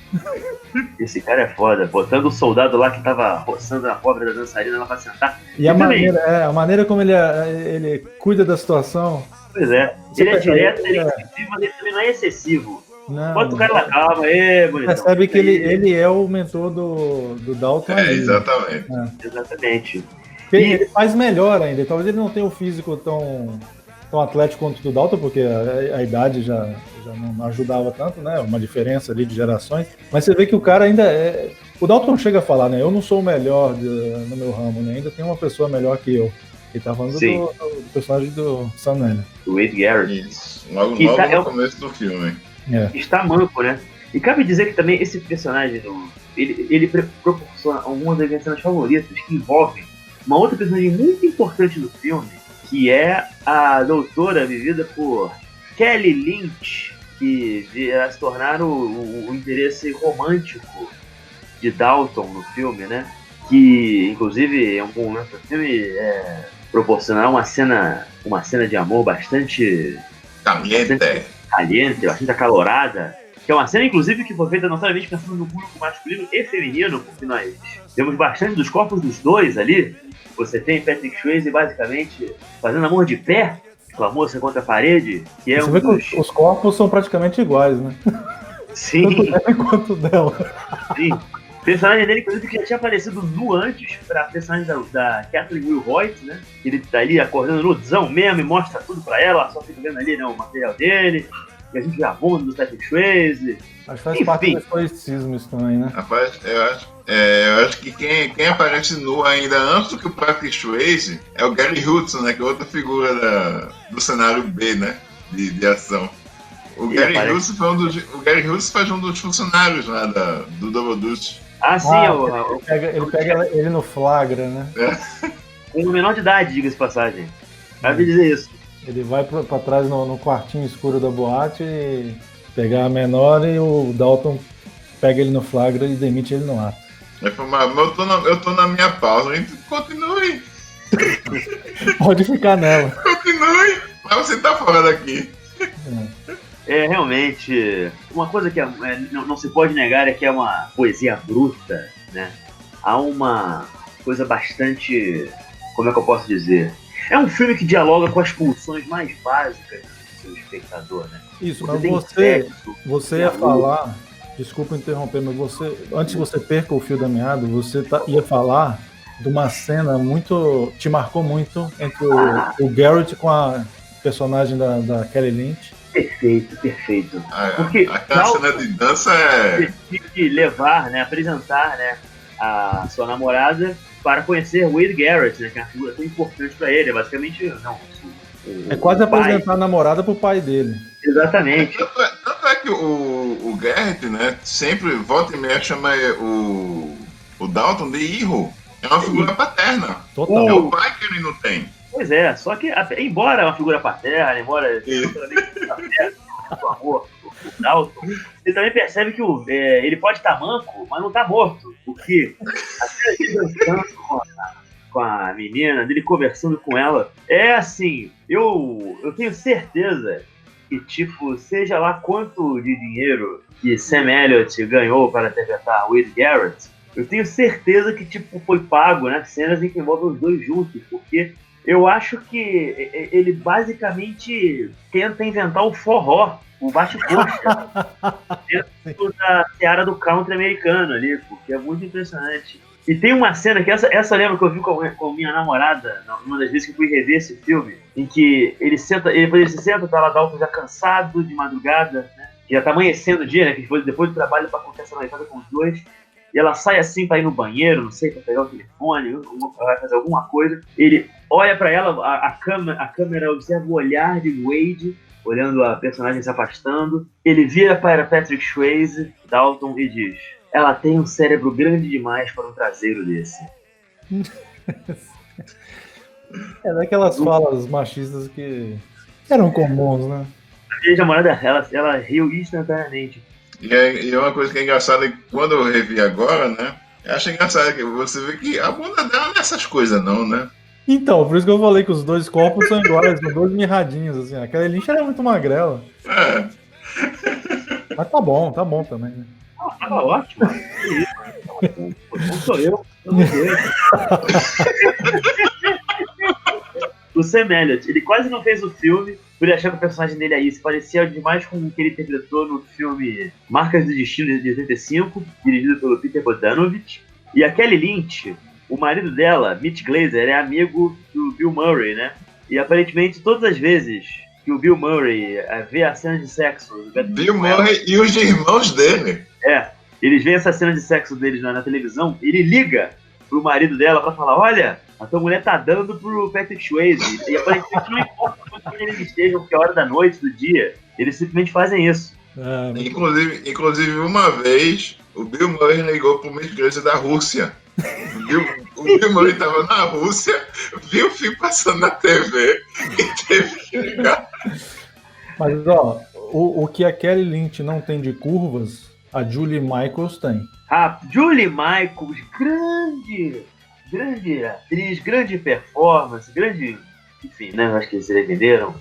Esse cara é foda, botando o soldado lá que tava roçando a pobre da dançarina lá pra sentar. E a maneira como ele cuida da situação. Pois é, ele é direto, ele é excessivo, mas ele também não é excessivo. Não, bota o cara na calma, bonitão. Percebe que ele é o mentor do Dalton. Exatamente. Exatamente. Ele faz melhor ainda. Talvez ele não tenha o físico tão tão atlético quanto o do Dalton, porque a idade já não ajudava tanto, né? Uma diferença ali de gerações. Mas você vê que o cara ainda é... O Dalton chega a falar, né? Eu não sou o melhor no meu ramo, né? Ainda tem uma pessoa melhor que eu. Ele tá falando do personagem do Sam Neill. O Wade Garrett. Isso. Logo no começo do filme. Está manco, né? E cabe dizer que também esse personagem, ele proporciona algumas das minhas cenas favoritas que envolvem uma outra personagem muito importante do filme, que é a doutora vivida por Kelly Lynch, que irá se tornar o interesse romântico de Dalton no filme, né? Que, inclusive, em algum momento do filme proporcionará uma cena de amor bastante caliente, bastante acalorada, que é uma cena, inclusive, que foi feita notoriamente pensando no público masculino e feminino, porque nós temos bastante dos corpos dos dois ali. Você tem Patrick Swayze basicamente fazendo amor de pé com a moça contra a parede, que é você vê que os corpos são praticamente iguais, né? Sim. Tanto dela quanto dela. Sim. O personagem dele, inclusive, que já tinha aparecido nu antes pra personagem da Catherine Will Hoyt, né? Ele tá ali acordando nuzão mesmo e mostra tudo pra ela só fica vendo ali, né, o material dele. E a gente vê a bunda do Patrick Swayze. Acho que faz parte do historicismo isso também, né? Rapaz, eu acho que quem aparece nu ainda antes do que o Patrick Swayze é o Gary Hudson, né? Que é outra figura do cenário B, né? De ação. O Gary Hudson faz um dos funcionários lá do Double Dutch. Ah, sim, ele pega ele no flagra, né? Com o menor de idade, diga-se de passagem. Cabe dizer isso. Ele vai pra trás no quartinho escuro da boate e pegar a menor e o Dalton pega ele no flagra e demite ele no ato. Eu tô na minha pausa, hein? Continue! Pode ficar nela. Continue! Mas você tá fora daqui. Realmente, uma coisa que não se pode negar é que é uma poesia bruta, né? Há uma coisa bastante... Como é que eu posso dizer? É um filme que dialoga com as pulsões mais básicas do seu espectador, né? Isso, mas você ia falar... Desculpa interromper, mas antes que você perca o fio da meada, você ia falar de uma cena muito... Te marcou muito entre o Garrett com a personagem da Kelly Lynch. Perfeito. Porque aquela cena de dança tem que levar, né, apresentar, né, a sua namorada para conhecer Wade Garrett, né, que é uma figura tão importante para ele. Basicamente, é quase apresentar a namorada pro pai dele. Exatamente. Tanto é que o Garrett, né, sempre volta e meia chama o Dalton de Hiro. É uma figura paterna. Total. É o pai que ele não tem. Pois é, só que, embora uma figura paterna, embora o amor do Dalton, você também percebe que ele pode estar manco, mas não está morto. Porque até ele dançando com a menina, dele conversando com ela, é assim, eu tenho certeza que, tipo, seja lá quanto de dinheiro que Sam Elliott ganhou para interpretar Wade Garrett, eu tenho certeza que, tipo, foi pago, né, cenas em que envolvem os dois juntos, porque eu acho que ele basicamente tenta inventar o forró, o baixo-coxa, dentro da seara do country americano ali, porque é muito impressionante. E tem uma cena que essa eu lembro que eu vi com minha namorada, uma das vezes que eu fui rever esse filme, em que ele se senta, tá lá Dalton já cansado de madrugada, né? Já tá amanhecendo o dia, né? Que depois do trabalho pra acontecer essa noitada com os dois. E ela sai assim pra ir no banheiro, não sei, pra pegar o telefone, vai fazer alguma coisa. Ele olha pra ela, a câmera observa o olhar de Wade, olhando a personagem se afastando. Ele vira para Patrick Swayze, Dalton, e diz: ela tem um cérebro grande demais para um traseiro desse. É daquelas falas machistas que eram comuns, né? A namorada, ela riu instantaneamente. E é uma coisa que é engraçada, que quando eu revi agora, né? Eu acho engraçado que você vê que a bunda dela não é essas coisas não, né? Então, por isso que eu falei que os dois corpos são iguais, são dois mirradinhos, assim. Aquela Lynch era muito magrela. Mas tá bom também, né? Tava ótimo. Não sou eu. O Sam Elliott, ele quase não fez o filme por ele achar que o personagem dele aí se parecia demais com o que ele interpretou no filme Marcas do Destino de 85, dirigido pelo Peter Bogdanovich. E a Kelly Lynch, o marido dela, Mitch Glazer, é amigo do Bill Murray, né? E aparentemente todas as vezes que o Bill Murray vê a cena de sexo do Patrick Bill com ela, Murray e os irmãos dele. eles veem essa cena de sexo deles na televisão, ele liga pro marido dela pra falar, olha, a tua mulher tá dando pro Patrick Swayze. E aparentemente não importa onde eles estejam, que é hora da noite, do dia, eles simplesmente fazem isso. Inclusive, uma vez, o Bill Murray ligou para uma igreja da Rússia. O Bill Murray estava na Rússia, viu o filme passando na TV e teve que ligar. Mas, ó, o que a Kelly Lynch não tem de curvas, a Julie Michaels tem. Julie Michaels, grande atriz, grande performance, enfim, né, acho que eles entenderam.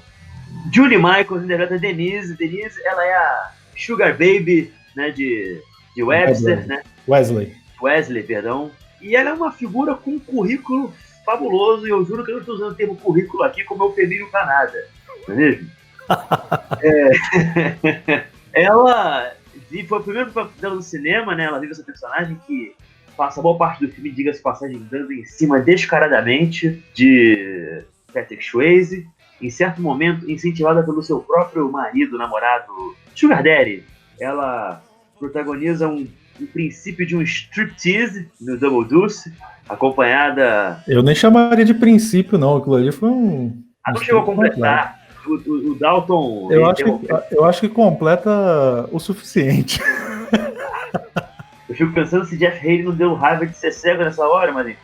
Julie Michaels interpreta Denise. Denise, ela é a Sugar Baby, né, de Webster, né? Wesley, perdão. E ela é uma figura com um currículo fabuloso, e eu juro que eu não estou usando o termo currículo aqui como eufemismo para nada, não é mesmo? Ela foi o primeiro papel dela no cinema, né? Ela vive essa personagem que passa boa parte do filme, diga-se passagem, dando em cima descaradamente de Patrick Swayze. Em certo momento, incentivada pelo seu próprio marido, namorado, Sugar Daddy, ela protagoniza um princípio de um striptease no Double Deuce, acompanhada... Eu nem chamaria de princípio, não. Aquilo ali foi um... não chegou a completar. O Dalton... Eu acho que completa o suficiente. Eu fico pensando se Jeff Haley não deu raiva de ser cego nessa hora, mas...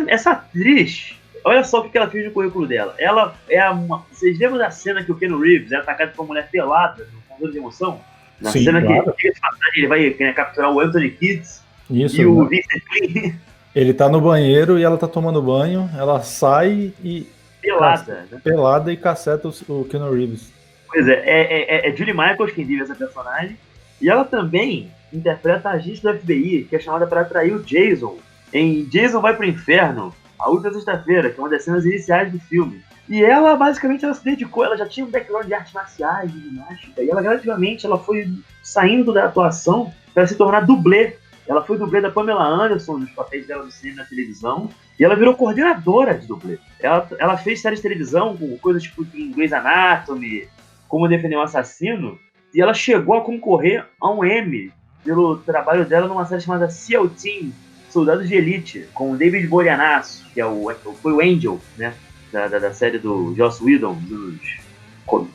Essa atriz... Olha só o que ela fez no currículo dela. Ela é Vocês lembram da cena que o Keanu Reeves é atacado por uma mulher pelada no controle de emoção? Na Sim, cena claro. que ele vai capturar o Anthony Kiedis e o Vincent Clean. Ele tá no banheiro e ela tá tomando banho, ela sai e... Pelada, né? Pelada e caceta o Keanu Reeves. Pois é Julie Michaels quem vive essa personagem. E ela também interpreta a agente do FBI, que é chamada para atrair o Jason. Em Jason Vai Pro Inferno, a última sexta-feira, que é uma das cenas iniciais do filme. E ela, basicamente, ela se dedicou, ela já tinha um background de artes marciais, de ginástica, e ela, gradativamente, ela foi saindo da atuação para se tornar dublê. Ela foi dublê da Pamela Anderson nos papéis dela no cinema e na televisão, e ela virou coordenadora de dublê. Ela fez séries de televisão com coisas tipo em Grey's Anatomy, Como Defender um Assassino, e ela chegou a concorrer a um Emmy pelo trabalho dela numa série chamada SEAL Team, Soldados de Elite, com o David Boreanaz, que foi o Angel, né, da série do Joss Whedon,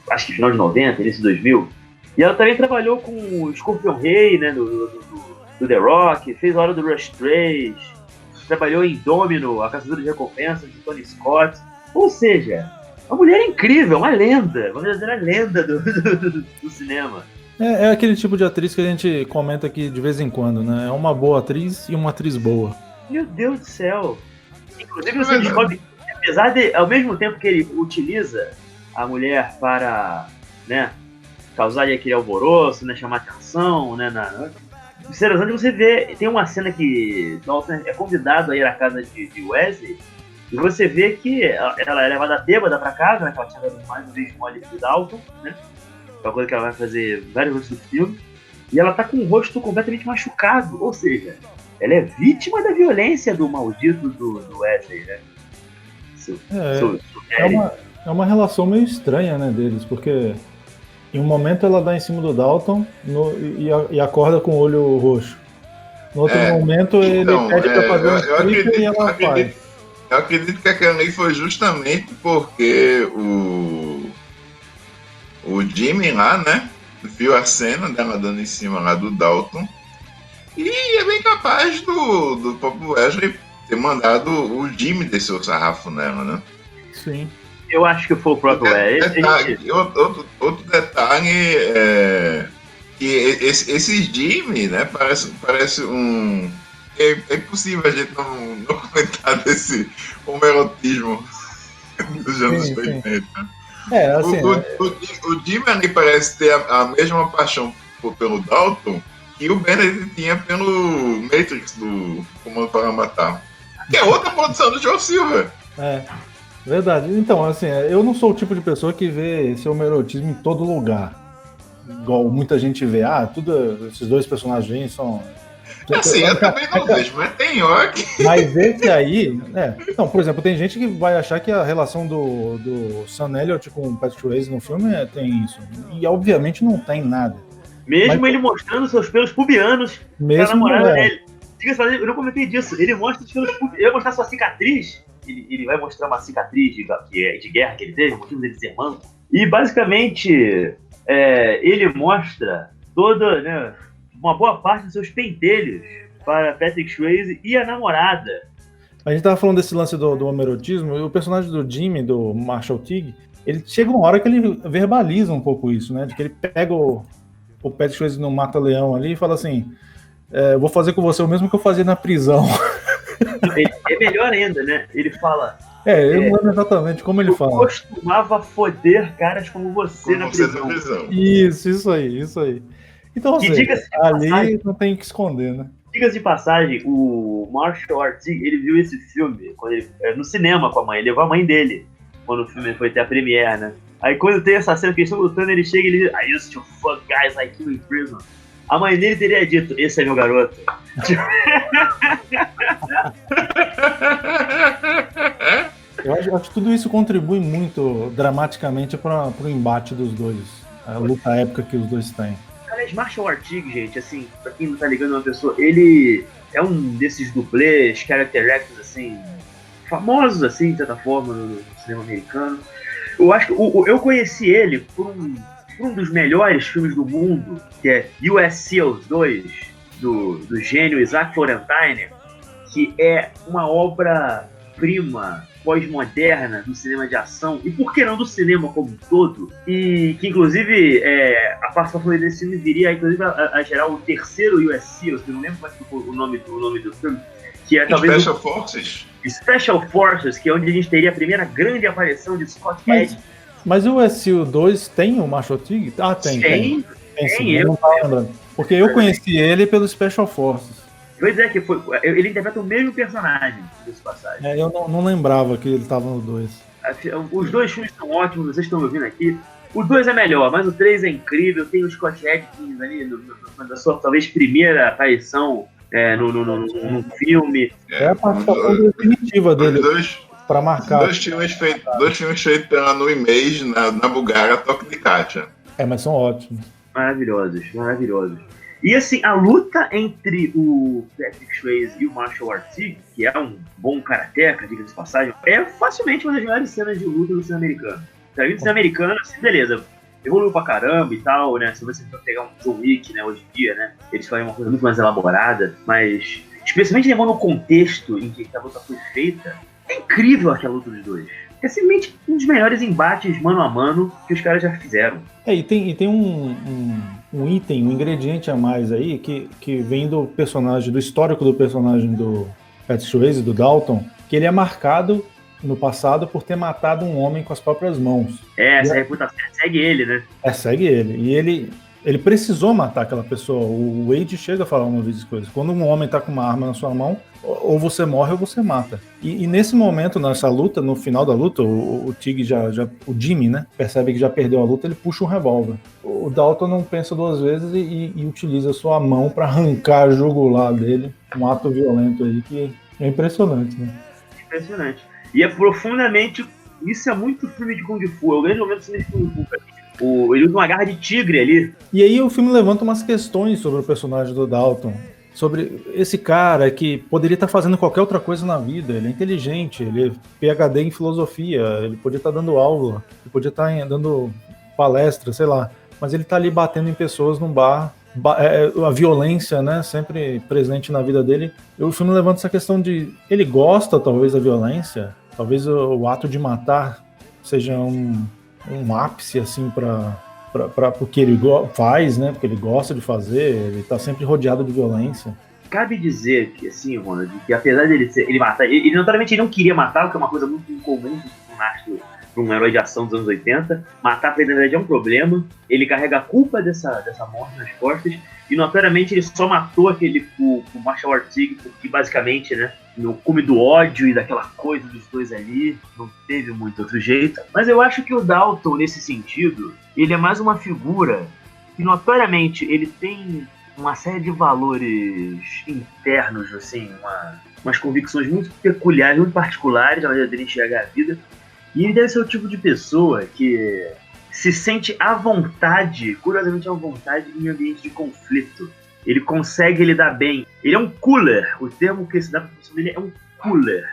acho que final de 90, início de 2000. E ela também trabalhou com o Scorpion Rei, né, do The Rock, fez a hora do Rush 3, trabalhou em Domino, A Caçadora de Recompensas, de Tony Scott. Ou seja, uma mulher incrível, uma lenda, uma verdadeira lenda do cinema. É aquele tipo de atriz que a gente comenta aqui de vez em quando, né? É uma boa atriz e uma atriz boa. Meu Deus do céu! Inclusive você descobre que, apesar de, ao mesmo tempo que ele utiliza a mulher para, né, causar aquele alvoroço, né, chamar atenção, né, em Cerazão você vê, tem uma cena que Dalton é convidado a ir à casa de Wesley, e você vê que ela é levada bêbada pra casa, né, que ela tinha dado mais um beijo mole de Dalton, né? É uma coisa que ela vai fazer vários rostos do filme. E ela tá com o rosto completamente machucado. Ou seja, ela é vítima da violência do maldito do Wesley, né? É uma relação meio estranha, né, deles, porque em um momento ela dá em cima do Dalton e acorda com o olho roxo. No outro momento ele pede pra fazer um strip e ela faz. Eu acredito que aquela ali foi justamente porque o Jimmy lá, né, viu a cena dela dando em cima lá do Dalton e é bem capaz do próprio Wesley ter mandado o Jimmy descer o sarrafo nela, né? Sim. Eu acho que foi o próprio Wesley. Outro detalhe é que esse Jimmy, né, parece um... É impossível a gente não comentar desse homerotismo dos anos 80. Assim, o Jimmy ali parece ter a mesma paixão pelo Dalton que o Benedict tinha pelo Matrix do Comando para Matar, que é outra produção do Joe Silver. Verdade. Então, assim, eu não sou o tipo de pessoa que vê esse homerotismo em todo lugar. Igual muita gente vê, esses dois personagens são Assim, eu também não vejo, mas tem hora que. Mas esse aí, Então, por exemplo, tem gente que vai achar que a relação do Sam Elliott com o Patrick Swayze no filme tem isso. E obviamente não tem nada. Mesmo Mas- ele mostrando seus pelos pubianos pra Mesmo namorada é. dele. Eu não comentei disso. Ele mostra os pelos pubianos. Ele vai mostrar sua cicatriz. Ele vai mostrar uma cicatriz de guerra que ele teve, o motivo dele ser manco. E basicamente, ele mostra toda, né, uma boa parte dos seus pentelhos para Patrick Swayze e a namorada. A gente tava falando desse lance do homerotismo, e o personagem do Jimmy, do Marshall Tigg, ele chega uma hora que ele verbaliza um pouco isso, né? De que ele pega o Patrick Swayze no Mata-Leão ali e fala assim: eu vou fazer com você o mesmo que eu fazia na prisão. É melhor ainda, né? Ele fala: Eu não lembro exatamente como ele eu fala. costumava foder caras como você Como na você prisão. na prisão. Isso aí. Então, ou E seja, diga-se de ali passagem- não tem o que esconder, né? Diga-se de passagem, o Marshall Artig, ele viu esse filme quando no cinema com a mãe. Ele levou a mãe dele quando o filme foi ter a premiere, né? Aí quando tem essa cena que eles estão lutando, ele chega e ele diz: I used to fuck guys like you in prison. A mãe dele teria dito: esse é meu garoto. Eu acho que tudo isso contribui muito dramaticamente para o embate dos dois. A luta épica que os dois têm. Aliás, Marshall Artig, gente, assim, pra quem não tá ligando uma pessoa, ele é um desses dublês, character actors, assim, famosos, assim, de certa forma, no cinema americano. Eu acho que eu conheci ele por um dos melhores filmes do mundo, que é US Seals 2, do gênio Isaac Florentine, que é uma obra-prima pós-moderna do cinema de ação, e por que não do cinema como um todo, e que inclusive a participação desse filme viria inclusive a gerar o terceiro US Seals, que eu não lembro mais o nome do filme, que é talvez Special Forces? Special Forces, que é onde a gente teria a primeira grande aparição de Scott Adkins. Mas o SU2 tem o Marshall Tigg? Ah, tem. Tem sim, eu não tava lembrando. Porque eu conheci ele pelo Special Forces. Pois é, que ele interpreta o mesmo personagem desse passagem. Eu não lembrava que ele estava no 2. Os dois filmes são ótimos, vocês estão me ouvindo aqui. O 2 é melhor, mas o 3 é incrível. Tem o Scott Adkins ali na sua talvez primeira aparição no filme. É a participação definitiva dele para marcar. Dois filmes feitos pela No Image na Bulgária, Toque de Katia. Mas são ótimos. Maravilhosos. E assim, a luta entre o Patrick Swayze e o Marshall Artig, que é um bom karateca, diga-se de passagem, é facilmente uma das melhores cenas de luta do cinema americano. Pra mim, do cinema americano, assim, beleza, evoluiu pra caramba e tal, né? Se você for pegar um John Wick, né, hoje em dia, né, eles fazem uma coisa muito mais elaborada, mas especialmente levando o contexto em que a luta foi feita, é incrível aquela luta dos dois. É simplesmente um dos melhores embates mano a mano que os caras já fizeram. E tem um item, um ingrediente a mais aí que vem do personagem, do histórico do personagem do Patrick Swayze, do Dalton, que ele é marcado no passado por ter matado um homem com as próprias mãos. Essa reputação segue ele, né? Segue ele. E ele precisou matar aquela pessoa. O Wade chega a falar uma vez coisas. Quando um homem tá com uma arma na sua mão, ou você morre ou você mata. E nesse momento, nessa luta, no final da luta, o Tigg o Jimmy, né, percebe que já perdeu a luta, ele puxa um revólver. O Dalton não pensa duas vezes e utiliza a sua mão para arrancar a jugular dele. Um ato violento aí que é impressionante, né? Impressionante. E é profundamente... Isso é muito filme de Kung Fu. É o grande momento do filme de Kung Fu pra mim. Ele usa uma garra de tigre ali. E aí o filme levanta umas questões sobre o personagem do Dalton. Sobre esse cara que poderia estar fazendo qualquer outra coisa na vida. Ele é inteligente, ele é PhD em filosofia, ele podia estar dando aula, ele podia estar dando palestra, sei lá. Mas ele está ali batendo em pessoas num bar. A violência, né, sempre presente na vida dele. E o filme levanta essa questão de... Ele gosta, talvez, da violência. Talvez o ato de matar seja um ápice, assim, para o que ele faz, né? Porque ele gosta de fazer, ele tá sempre rodeado de violência. Cabe dizer que, assim, Ronald, que apesar dele matar, ele notoriamente não queria matar, o que é uma coisa muito incomum para um herói de ação dos anos 80. Matar, pra ele, na verdade, é um problema. Ele carrega a culpa dessa morte nas costas, e notoriamente ele só matou o Marshall Artig, porque basicamente, né, no cume do ódio e daquela coisa dos dois ali, não teve muito outro jeito. Mas eu acho que o Dalton, nesse sentido, ele é mais uma figura que notoriamente ele tem uma série de valores internos, assim, umas convicções muito peculiares, muito particulares na maneira dele enxergar a vida. E ele deve ser o tipo de pessoa que se sente à vontade, curiosamente à vontade, em ambiente de conflito. Ele consegue lidar bem. Ele é um cooler. O termo que se dá para a pessoa dele é um cooler.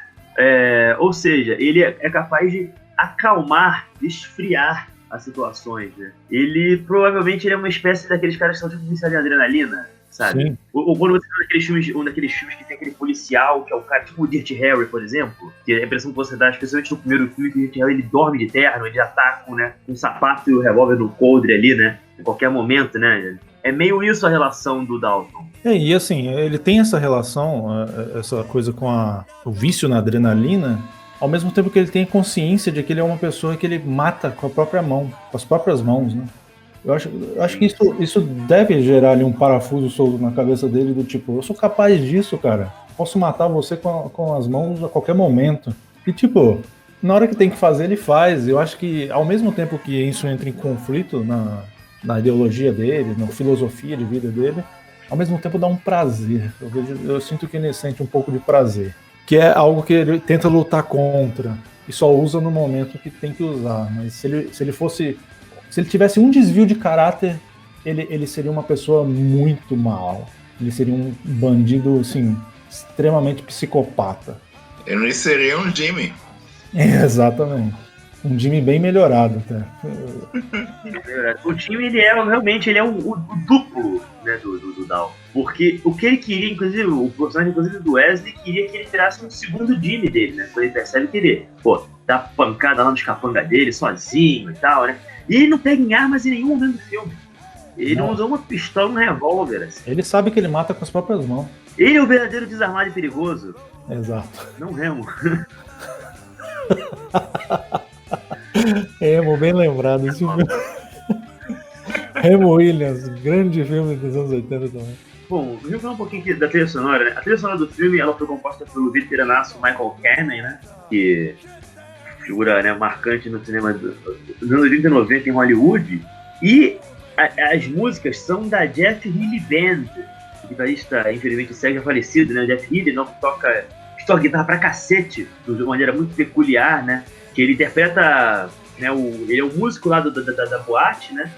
Ou seja, ele é capaz de acalmar, esfriar as situações, né? Ele provavelmente ele é uma espécie daqueles caras que são tipo viciados em adrenalina, sabe? Ou quando você vê um daqueles filmes que tem aquele policial, que é o cara, tipo o Dirty Harry, por exemplo, que a impressão que você dá, especialmente no primeiro filme, que o Dirty Harry ele dorme de terno, ele já tá com, né, um sapato e o revólver no coldre ali, né? Em qualquer momento, né? É meio isso a relação do Dalton. E assim, ele tem essa relação, essa coisa com o vício na adrenalina, ao mesmo tempo que ele tem consciência de que ele é uma pessoa que ele mata com a própria mão, com as próprias mãos, né? Eu acho que isso deve gerar ali um parafuso solto na cabeça dele, do tipo, eu sou capaz disso, cara. Posso matar você com as mãos a qualquer momento. E tipo, na hora que tem que fazer, ele faz. Eu acho que ao mesmo tempo que isso entra em conflito na ideologia dele, na filosofia de vida dele, ao mesmo tempo dá um prazer. Eu sinto que ele sente um pouco de prazer, que é algo que ele tenta lutar contra e só usa no momento que tem que usar. Mas se ele tivesse um desvio de caráter, ele seria uma pessoa muito mal. Ele seria um bandido, assim, extremamente psicopata. Ele seria um Jimmy. Exatamente. Um Jimmy bem melhorado, até. O Jimmy, ele é o duplo, né, do Dalton. Porque o que ele queria, inclusive, o personagem do Wesley, queria que ele tirasse um segundo Jimmy dele, né? Quando ele percebe que ele, dá pancada lá nos capangas dele, sozinho e tal, né? E ele não pega em armas em nenhum momento do filme. Ele não usou uma pistola, um revólver, assim. Ele sabe que ele mata com as próprias mãos. Ele é o verdadeiro desarmado e perigoso. Exato. Não Remo. Remo, bem lembrado esse filme. Remo Williams, grande filme dos anos 80 também. Bom, vamos falar um pouquinho aqui da trilha sonora, né? A trilha sonora do filme, ela foi composta pelo veteranaço Michael Kamen, né? Que figura, né, marcante no cinema dos anos 80 e 90 em Hollywood. E as músicas são da Jeff Healey Band, o guitarrista, infelizmente, já falecido, né? Jeff Healey não toca guitarra pra cacete, de uma maneira muito peculiar, né? Que ele interpreta, né, ele é o músico lá da boate, né?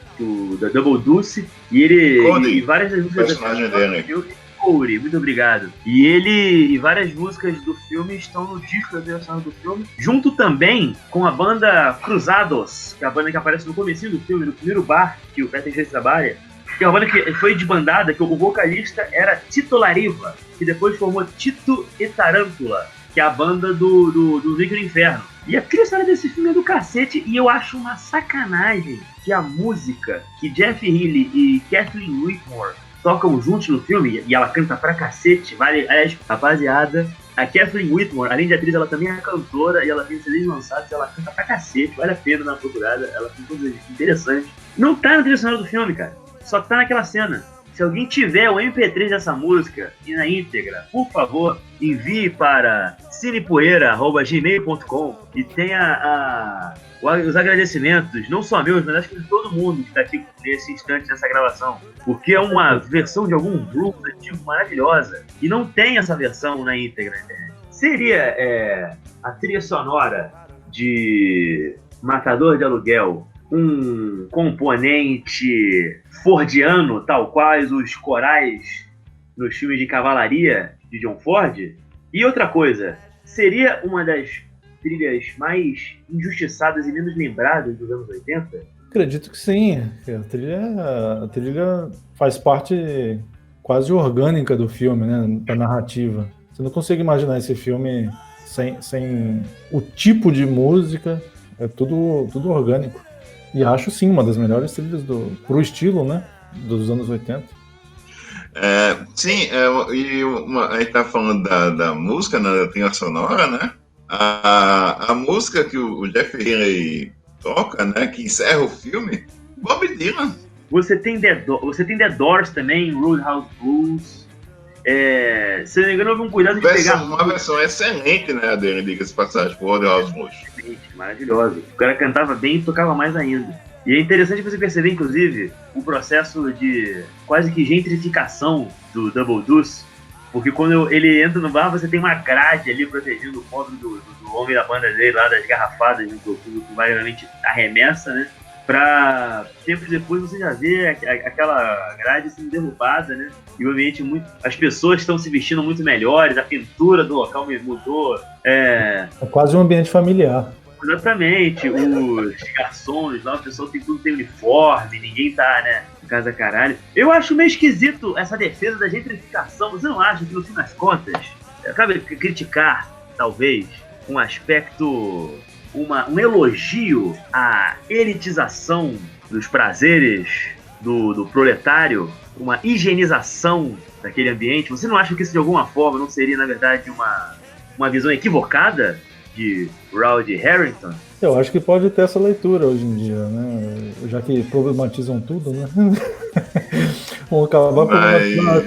Da Double Deuce, e ele... Cody, e várias das músicas personagem dele. Cody, muito obrigado. E várias músicas do filme estão no disco da trilha sonora do filme, junto também com a banda Cruzados, que é a banda que aparece no comecinho do filme, no primeiro bar que o Patrick Swayze trabalha, que é uma banda que foi desbandada, que o vocalista era Tito Lariva, que depois formou Tito e Tarântula, que é a banda do Link no Inferno. E a trilha sonora desse filme é do cacete, e eu acho uma sacanagem que a música que Jeff Healey e Kathleen Whitmore tocam juntos no filme, e ela canta pra cacete, vale, rapaziada, a Kathleen Whitmore, além de atriz, ela também é cantora, e ela tem CDs lançados, ela canta pra cacete, vale a pena dar uma procurada, ela tem coisas interessantes. Não tá na trilha sonora do filme, cara, só tá naquela cena. Se alguém tiver o MP3 dessa música e na íntegra, por favor, envie para cinepoeira@gmail.com e tenha os agradecimentos, não só meus, mas acho que de todo mundo que está aqui nesse instante, nessa gravação, porque é uma versão de algum blues antigo maravilhosa e não tem essa versão na íntegra na internet. Seria a trilha sonora de Matador de Aluguel um componente fordiano, tal qual os corais nos filmes de cavalaria de John Ford? E outra coisa, seria uma das trilhas mais injustiçadas e menos lembradas dos anos 80? Acredito que sim. A trilha faz parte quase orgânica do filme, né, da narrativa. Você não consegue imaginar esse filme sem o tipo de música, é tudo orgânico. E acho, sim, uma das melhores trilhas pro estilo, né, dos anos 80. Sim, a gente tá falando da música, né, da trilha sonora, né? A música que o Jeff Healey toca, né, que encerra o filme, Bob Dylan. Você tem The Doors também, Roadhouse Blues. Se não me engano, houve um cuidado de pegar... Uma versão excelente, né, dele, diga-se passagem, por Roadhouse Blues. Maravilhosa. O cara cantava bem e tocava mais ainda. E é interessante você perceber, inclusive, o processo de quase que gentrificação do Double Deuce, porque quando ele entra no bar, você tem uma grade ali protegendo o pobre do homem da banda dele lá das garrafadas, né, que o público variamente arremessa, né? Pra tempos depois você já vê aquela grade sendo derrubada, né? E o ambiente as pessoas estão se vestindo muito melhores, a pintura do local mudou. É quase um ambiente familiar. Exatamente, os garçons lá, o pessoal tem uniforme, ninguém tá, né, em casa caralho. Eu acho meio esquisito essa defesa da gentrificação. Você não acha que, no fim das contas, cabe criticar, talvez, um aspecto, um elogio à elitização dos prazeres do proletário, uma higienização daquele ambiente? Você não acha que isso, de alguma forma, não seria, na verdade, uma visão equivocada de Rowdy Harrington? Eu acho que pode ter essa leitura hoje em dia, né? Já que problematizam tudo, né? Vão acabar problematizando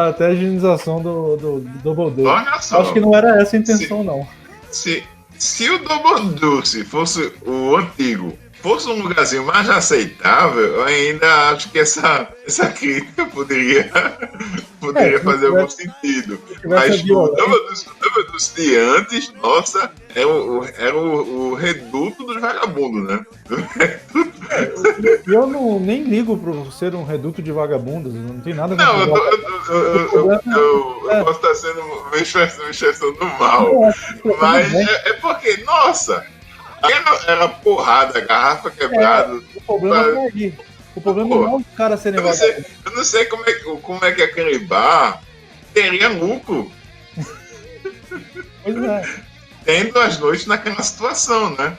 até a higienização do Double Deuce. Olha só. Acho que não era essa a intenção, não. Se o Double Deuce fosse o antigo, fosse um lugarzinho mais aceitável, eu ainda acho que essa crítica poderia fazer algum sentido. Mas o Double Deuce de antes, nossa, era o reduto dos vagabundos, né? Eu nem ligo por ser um reduto de vagabundos, não tem nada a ver com eu posso estar sendo uma expressão do mal, mas é porque, nossa, era porrada, garrafa quebrada. O problema não é aí. O problema não é os caras serem vagabundos. Eu não sei como é que aquele bar teria lucro. Pois é. Tendo as noites naquela situação, né?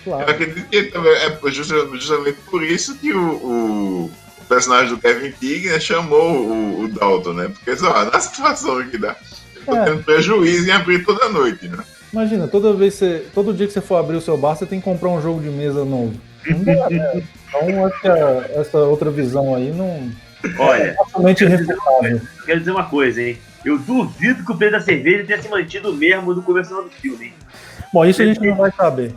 Claro. Eu acredito que também é justamente por isso que o personagem do Kevin Keegan, né, chamou o Dalton, né? Porque só na situação que dá, eu tô tendo prejuízo em abrir toda noite, né? Imagina, todo dia que você for abrir o seu bar, você tem que comprar um jogo de mesa novo. Não dá, né? Então acho que essa outra visão aí não. Olha, é totalmente irrefutável. Quero dizer uma coisa, hein? Eu duvido que o preço da cerveja tenha se mantido o mesmo do começo do filme, hein? Bom, isso a gente não vai saber.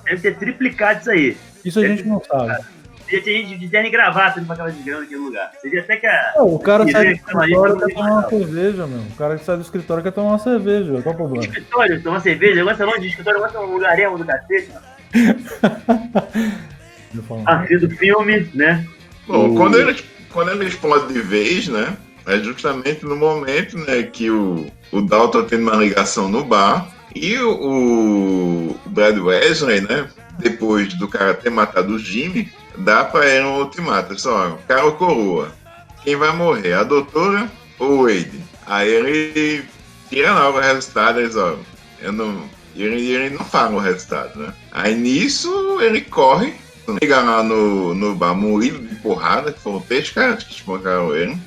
Deve ter triplicado isso aí. Isso a gente não sabe. Devia ter gente de terno e gravata pra aquela desgrama naquele lugar. Seria até que o cara sai do escritório quer tomar uma cerveja, meu. O cara que sai do escritório quer tomar uma cerveja. Qual o problema? Escritório, tomar cerveja? Aguenta longe de escritório, aguenta um lugaremo do cacete, mano. A fim do filme, né? Bom, quando ele explode de vez, né? É justamente no momento, né, que o Dalton tem uma ligação no bar e o Brad Wesley, né? Depois do cara ter matado o Jimmy, dá pra ele um ultimato. Só, cara ou coroa. Quem vai morrer? A doutora ou o Wade? Aí ele tira logo o resultado, eles, ó, ele não fala o resultado, né? Aí nisso ele corre, chega lá no bar moído de porrada, que foram 3 caras que espancaram ele.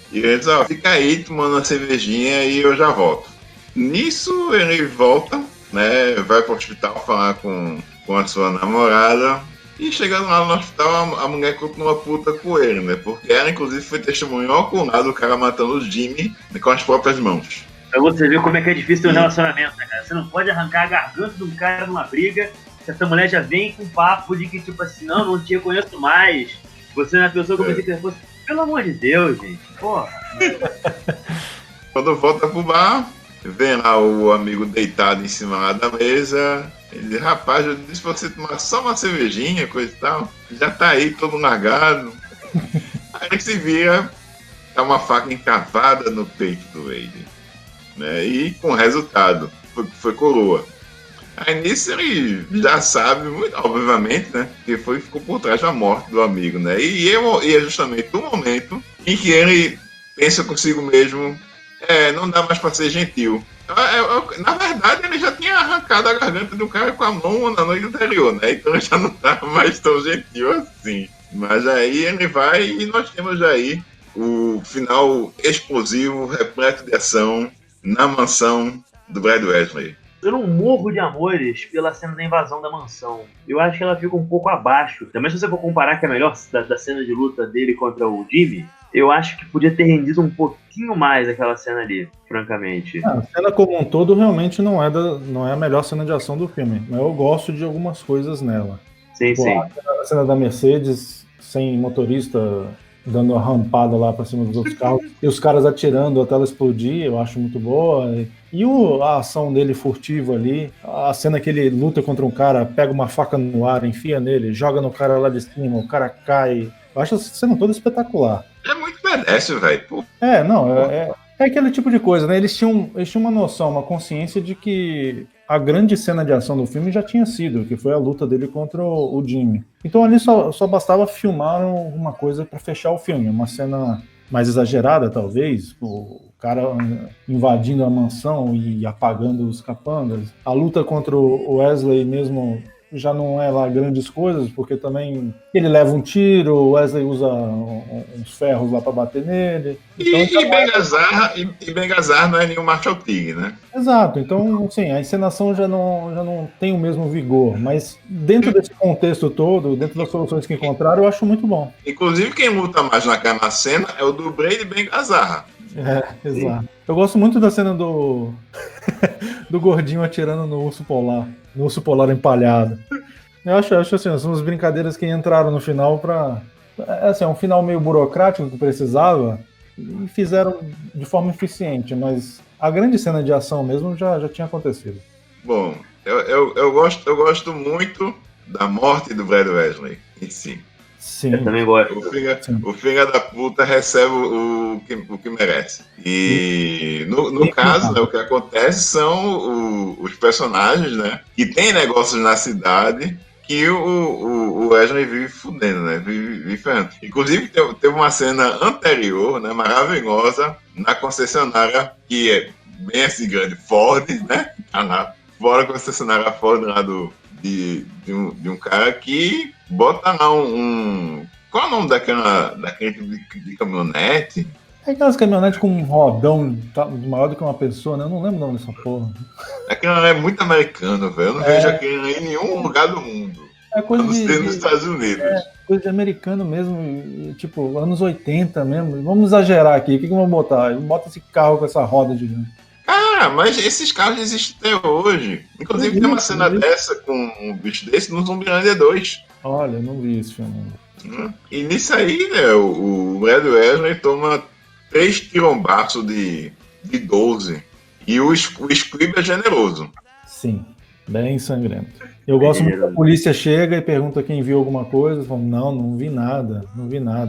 E ele diz, ó, fica aí tomando uma cervejinha e eu já volto. Nisso ele volta, né? Vai pro hospital falar com a sua namorada. E chegando lá no hospital, a mulher continua puta com ele, né? Porque ela, inclusive, foi testemunha ocular do cara matando o Jimmy com as próprias mãos. Pra você ver como é que é difícil ter um relacionamento, né, cara? Você não pode arrancar a garganta de um cara numa briga, que essa mulher já vem com papo de que, tipo assim, não te reconheço mais. Você não é a pessoa que eu pensei que fosse. Pelo amor de Deus, gente. Porra. Quando volta pro bar, vem lá o amigo deitado em cima lá da mesa. Ele diz, rapaz, eu disse pra você tomar só uma cervejinha, coisa e tal. Já tá aí, todo largado. Aí ele se vira, tá uma faca encravada no peito do Wade. Né? E com resultado, foi coroa. Aí nisso ele já sabe, muito, obviamente, né? Que ficou por trás da morte do amigo, né? E é justamente o momento em que ele pensa consigo mesmo, não dá mais pra ser gentil. Na verdade, ele já tinha arrancado a garganta do cara com a mão na noite anterior, né? Então ele já não tá mais tão gentil assim. Mas aí ele vai e nós temos aí o final explosivo, repleto de ação, na mansão do Brad Wesley. Eu não morro de amores pela cena da invasão da mansão. Eu acho que ela fica um pouco abaixo. Também se você for comparar que é a melhor da cena de luta dele contra o Jimmy, eu acho que podia ter rendido um pouquinho mais aquela cena ali, francamente. A cena como um todo realmente não é a melhor cena de ação do filme. Mas eu gosto de algumas coisas nela. Sim, Pô, sim. a cena da Mercedes sem motorista dando uma rampada lá pra cima dos outros carros e os caras atirando até ela explodir, eu acho muito boa. E a ação dele furtiva ali, a cena que ele luta contra um cara, pega uma faca no ar, enfia nele, joga no cara lá de cima, o cara cai. Eu acho essa cena toda espetacular. É muito pedestre, velho. Pô, É aquele tipo de coisa, né? Eles tinham uma noção, uma consciência de que a grande cena de ação do filme já tinha sido, que foi a luta dele contra o Jimmy. Então ali só bastava filmar uma coisa para fechar o filme, uma cena mais exagerada, talvez, o cara invadindo a mansão e apagando os capangas. A luta contra o Wesley mesmo já não é lá grandes coisas, porque também ele leva um tiro, o Wesley usa uns ferros lá para bater nele. Então, e Bengazar não é nenhum Marshall Tig, né? exato. Então, assim, a encenação já não tem o mesmo vigor, mas dentro desse contexto todo, dentro das soluções que encontraram, eu acho muito bom. Inclusive, quem luta mais naquela cena é o dublê de Bengazar. Exato. Eu gosto muito da cena do gordinho atirando no urso polar empalhado. Eu acho assim, são as brincadeiras que entraram no final para assim, é um final meio burocrático que precisava e fizeram de forma eficiente, mas a grande cena de ação mesmo já tinha acontecido. Bom, eu gosto muito da morte do Brad Wesley em si. Sim. Eu também gosto. O filho da puta recebe o que merece. E no caso, né, o que acontece são os personagens, né, que tem negócios na cidade que o Wesley vive fudendo, né? Vive ferrando. Inclusive, teve uma cena anterior, né, maravilhosa, na concessionária, que é bem assim grande, Ford, né? Tá lá fora da concessionária Ford lá de um cara que bota lá qual é o nome daquele tipo de caminhonete? É aquelas caminhonetes com um rodão maior do que uma pessoa, né? Eu não lembro o nome dessa porra. Aquilo é muito americano, velho. Eu não vejo aquilo em nenhum lugar do mundo. É coisa A não ser nos Estados Unidos. Coisa de americano mesmo, tipo, anos 80 mesmo. Vamos exagerar aqui, o que vamos botar? Bota esse carro com essa roda de... Cara, mas esses carros existem até hoje. Inclusive tem uma cena dessa com um bicho desse no Zumbilândia 2. Olha, eu não vi esse filme. E nisso aí, né, o Brad Wesley toma 3 tirombaços de 12. E o Squibb é generoso. Sim, bem sangrento. Eu gosto muito que a polícia chega e pergunta quem viu alguma coisa. Falam, não vi nada.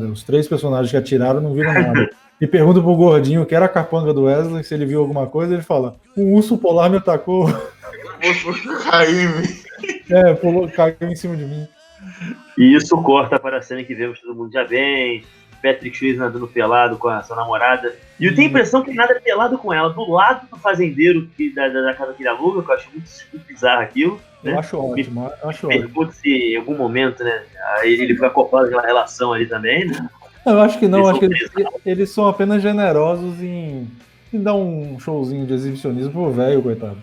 Os 3 personagens que atiraram não viram nada. E pergunta pro gordinho, que era a capanga do Wesley, se ele viu alguma coisa. Ele fala, um urso polar me atacou. Caiu em cima de mim. E isso corta para a cena que vemos todo mundo já bem, Patrick Swayze andando pelado com a sua namorada. E eu tenho a impressão que nada é pelado com ela, do lado do fazendeiro da casa que ele aluga, que eu acho muito bizarro aquilo. Né? Eu acho ótimo. Pergunto se em algum momento, né, aí ele fica acoplado naquela relação ali também, né? Eu acho que não, acho que eles são apenas generosos em dar um showzinho de exibicionismo pro velho, coitado.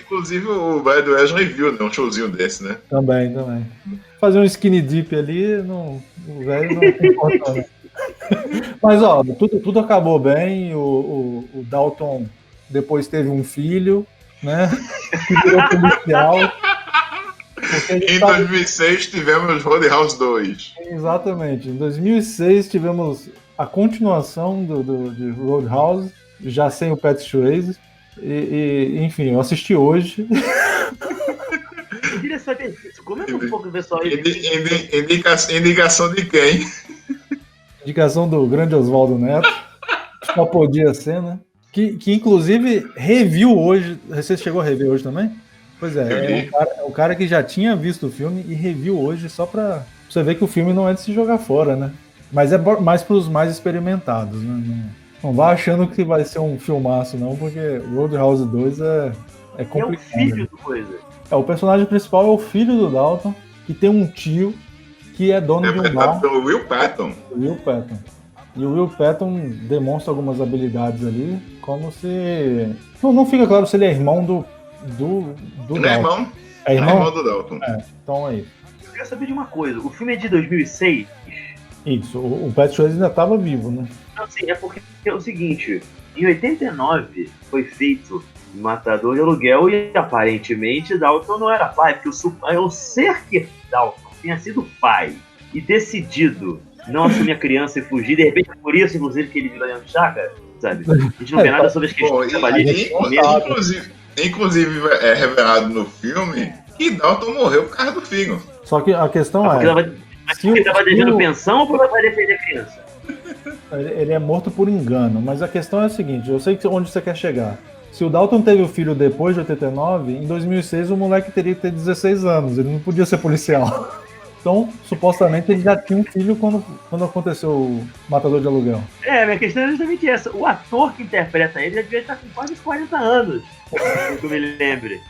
Inclusive o Brad Wesley viu, né, um showzinho desse, né? Também. Fazer um skinny dip ali, o velho não se importa, né? Mas, ó, tudo acabou bem, o Dalton depois teve um filho, né, que virou policial. Em 2006 tivemos Roadhouse 2. Exatamente. Em 2006 tivemos a continuação de Roadhouse, já sem o Patrick Swayze. Enfim, eu assisti hoje. Eu queria saber, comenta um pouco, pessoal. Indicação de quem? Indicação do grande Oswaldo Neto. Só podia ser, né? Que inclusive reviu hoje. Você chegou a rever hoje também? Pois é o cara que já tinha visto o filme e reviu hoje só pra você ver que o filme não é de se jogar fora, né? Mas é mais pros mais experimentados, né? Não vá achando que vai ser um filmaço, não, porque Roadhouse 2 é complicado. É o filho do coisa. O personagem principal é o filho do Dalton, que tem um tio que é dono de um bar. Pelo Will Patton. E o Will Patton demonstra algumas habilidades ali, como se... Não fica claro se ele é irmão do Dalton. É irmão do Dalton. Então aí. Eu quero saber de uma coisa. O filme é de 2006? Isso. O Patrick Swayze ainda estava vivo, né? Não, sim, é porque é o seguinte. Em 89 foi feito Matador de Aluguel, e aparentemente Dalton não era pai, porque o ser que Dalton tenha sido pai e decidido não assumir a criança e fugir, de repente é por isso, inclusive, que ele virou Leão de Chácara, sabe? A gente não vê nada sobre as questões trabalhistas. Inclusive é revelado no filme que Dalton morreu por causa do filho. Só que a questão Mas ele estava devendo pensão ou porque vai defender a criança? Ele é morto por engano, mas a questão é a seguinte, eu sei onde você quer chegar. Se o Dalton teve o filho depois de 89, em 2006 o moleque teria que ter 16 anos, ele não podia ser policial. Então, supostamente, ele já tinha um filho quando aconteceu o Matador de Aluguel. Minha questão é justamente essa. O ator que interpreta ele já devia estar com quase 40 anos, que eu me lembre.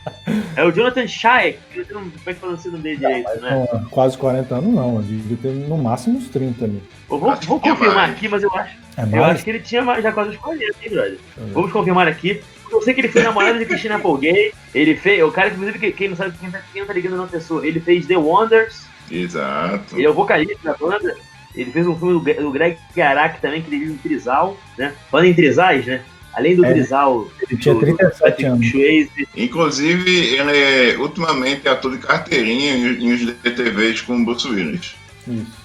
É o Jonathan Schaech, que eu não sei pronunciar o nome dele direito, né? Não, quase 40 anos não, ele devia ter no máximo uns 30 ali. Eu vou confirmar aqui, mas eu acho. Eu acho que ele tinha já quase uns 40, hein, brother? Vamos confirmar aqui. Eu sei que ele foi namorado de Christina Applegate. Ele fez. O cara que, inclusive, quem não sabe, quem tá ligando na pessoa, ele fez The Wonders. Exato. Ele é o vocalista da banda. Ele fez um filme do Greg Garak também, que ele vive em Trizal, né? Falando em Trizais, né? Além do Trizal, ele tinha 37 anos. Inclusive, ele ultimamente é ator de carteirinha em uns DTVs com o Bruce Willis. Isso.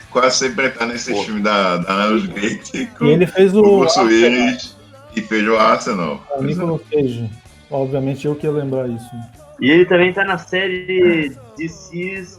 Quase sempre tá nesse filme da Lionsgate com e ele fez o Bruce Willis e fez o Arsenal. O Nicolas Cage. Obviamente eu que ia lembrar isso. E ele também tá na série DC's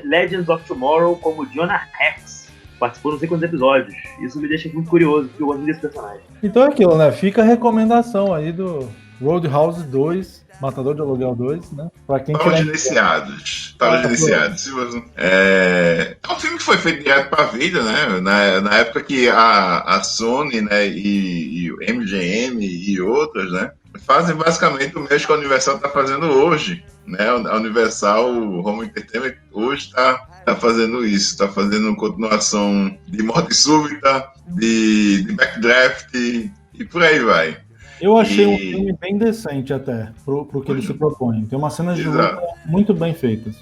Legends of Tomorrow como Jonah Hex. Participou não sei quantos episódios. Isso me deixa muito curioso, porque eu gosto desse personagem. Então é aquilo, né? Fica a recomendação aí do Roadhouse 2, Matador de Aluguel 2, né? Pra quem Para os iniciados. Para os iniciados. É um filme que foi feito direto pra vida, né? Na época que a Sony, né, e o MGM e outras, né, fazem basicamente o mesmo que a Universal está fazendo hoje, né? A Universal Home Entertainment hoje está fazendo isso, está fazendo continuação de Morte Súbita, de Backdraft e por aí vai. Eu achei um filme bem decente até, pro que ele se propõe. Tem umas cenas de luta muito bem feitas.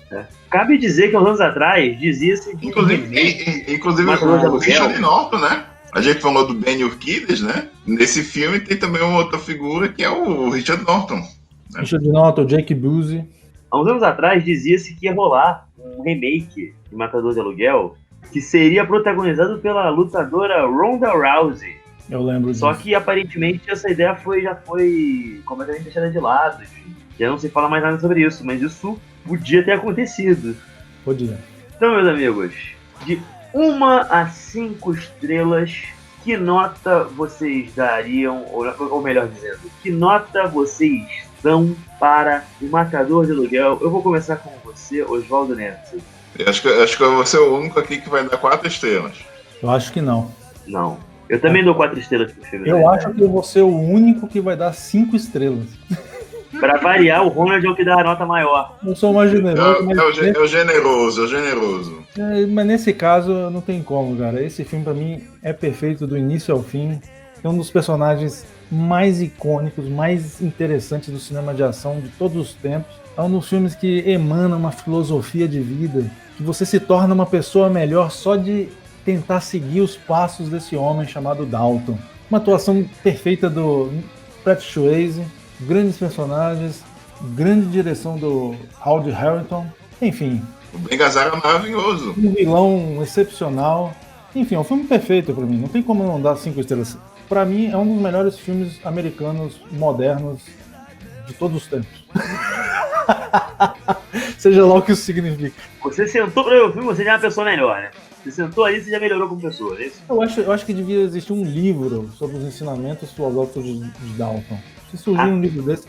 Cabe dizer que uns anos atrás dizia-se... Inclusive o Richard Norton, né? A gente falou do Ben Urquidez, né? Nesse filme tem também uma outra figura que é o Richard Norton. Né? Richard Norton, Jake Busey. Há uns anos atrás dizia-se que ia rolar um remake de Matador de Aluguel que seria protagonizado pela lutadora Ronda Rousey. Eu lembro disso. Só que aparentemente essa ideia já foi completamente deixada de lado. Enfim. Já não se fala mais nada sobre isso, mas isso podia ter acontecido. Podia. Então, meus amigos, de 1 a 5 estrelas, que nota vocês dariam, ou melhor dizendo, que nota vocês dão para o Matador de Aluguel? Eu vou começar com você, Oswaldo Neto. Acho que eu vou ser o único aqui que vai dar 4 estrelas. Eu acho que não. Não. Eu também dou 4 estrelas pro filme. Eu acho que eu vou ser o único que vai dar 5 estrelas. Pra variar, o Ronald é o que dá a nota maior. Eu sou mais generoso. É o generoso. Mas nesse caso, não tem como, cara. Esse filme, pra mim, é perfeito do início ao fim. É um dos personagens mais icônicos, mais interessantes do cinema de ação de todos os tempos. É um dos filmes que emana uma filosofia de vida, que você se torna uma pessoa melhor só de tentar seguir os passos desse homem chamado Dalton. Uma atuação perfeita do Patrick Swayze, grandes personagens, grande direção do Woody Harrelson, enfim. O Ben Gazzara é maravilhoso. Um vilão excepcional. Enfim, é um filme perfeito pra mim. Não tem como não dar 5 estrelas. Pra mim, é um dos melhores filmes americanos modernos de todos os tempos. Seja lá o que isso significa. Você sentou pra ver o filme, você já é uma pessoa melhor, né? Você sentou ali, você já melhorou como pessoa, é isso? Eu acho que devia existir um livro sobre os ensinamentos filosóficos de Dalton. Se surgir um livro desse,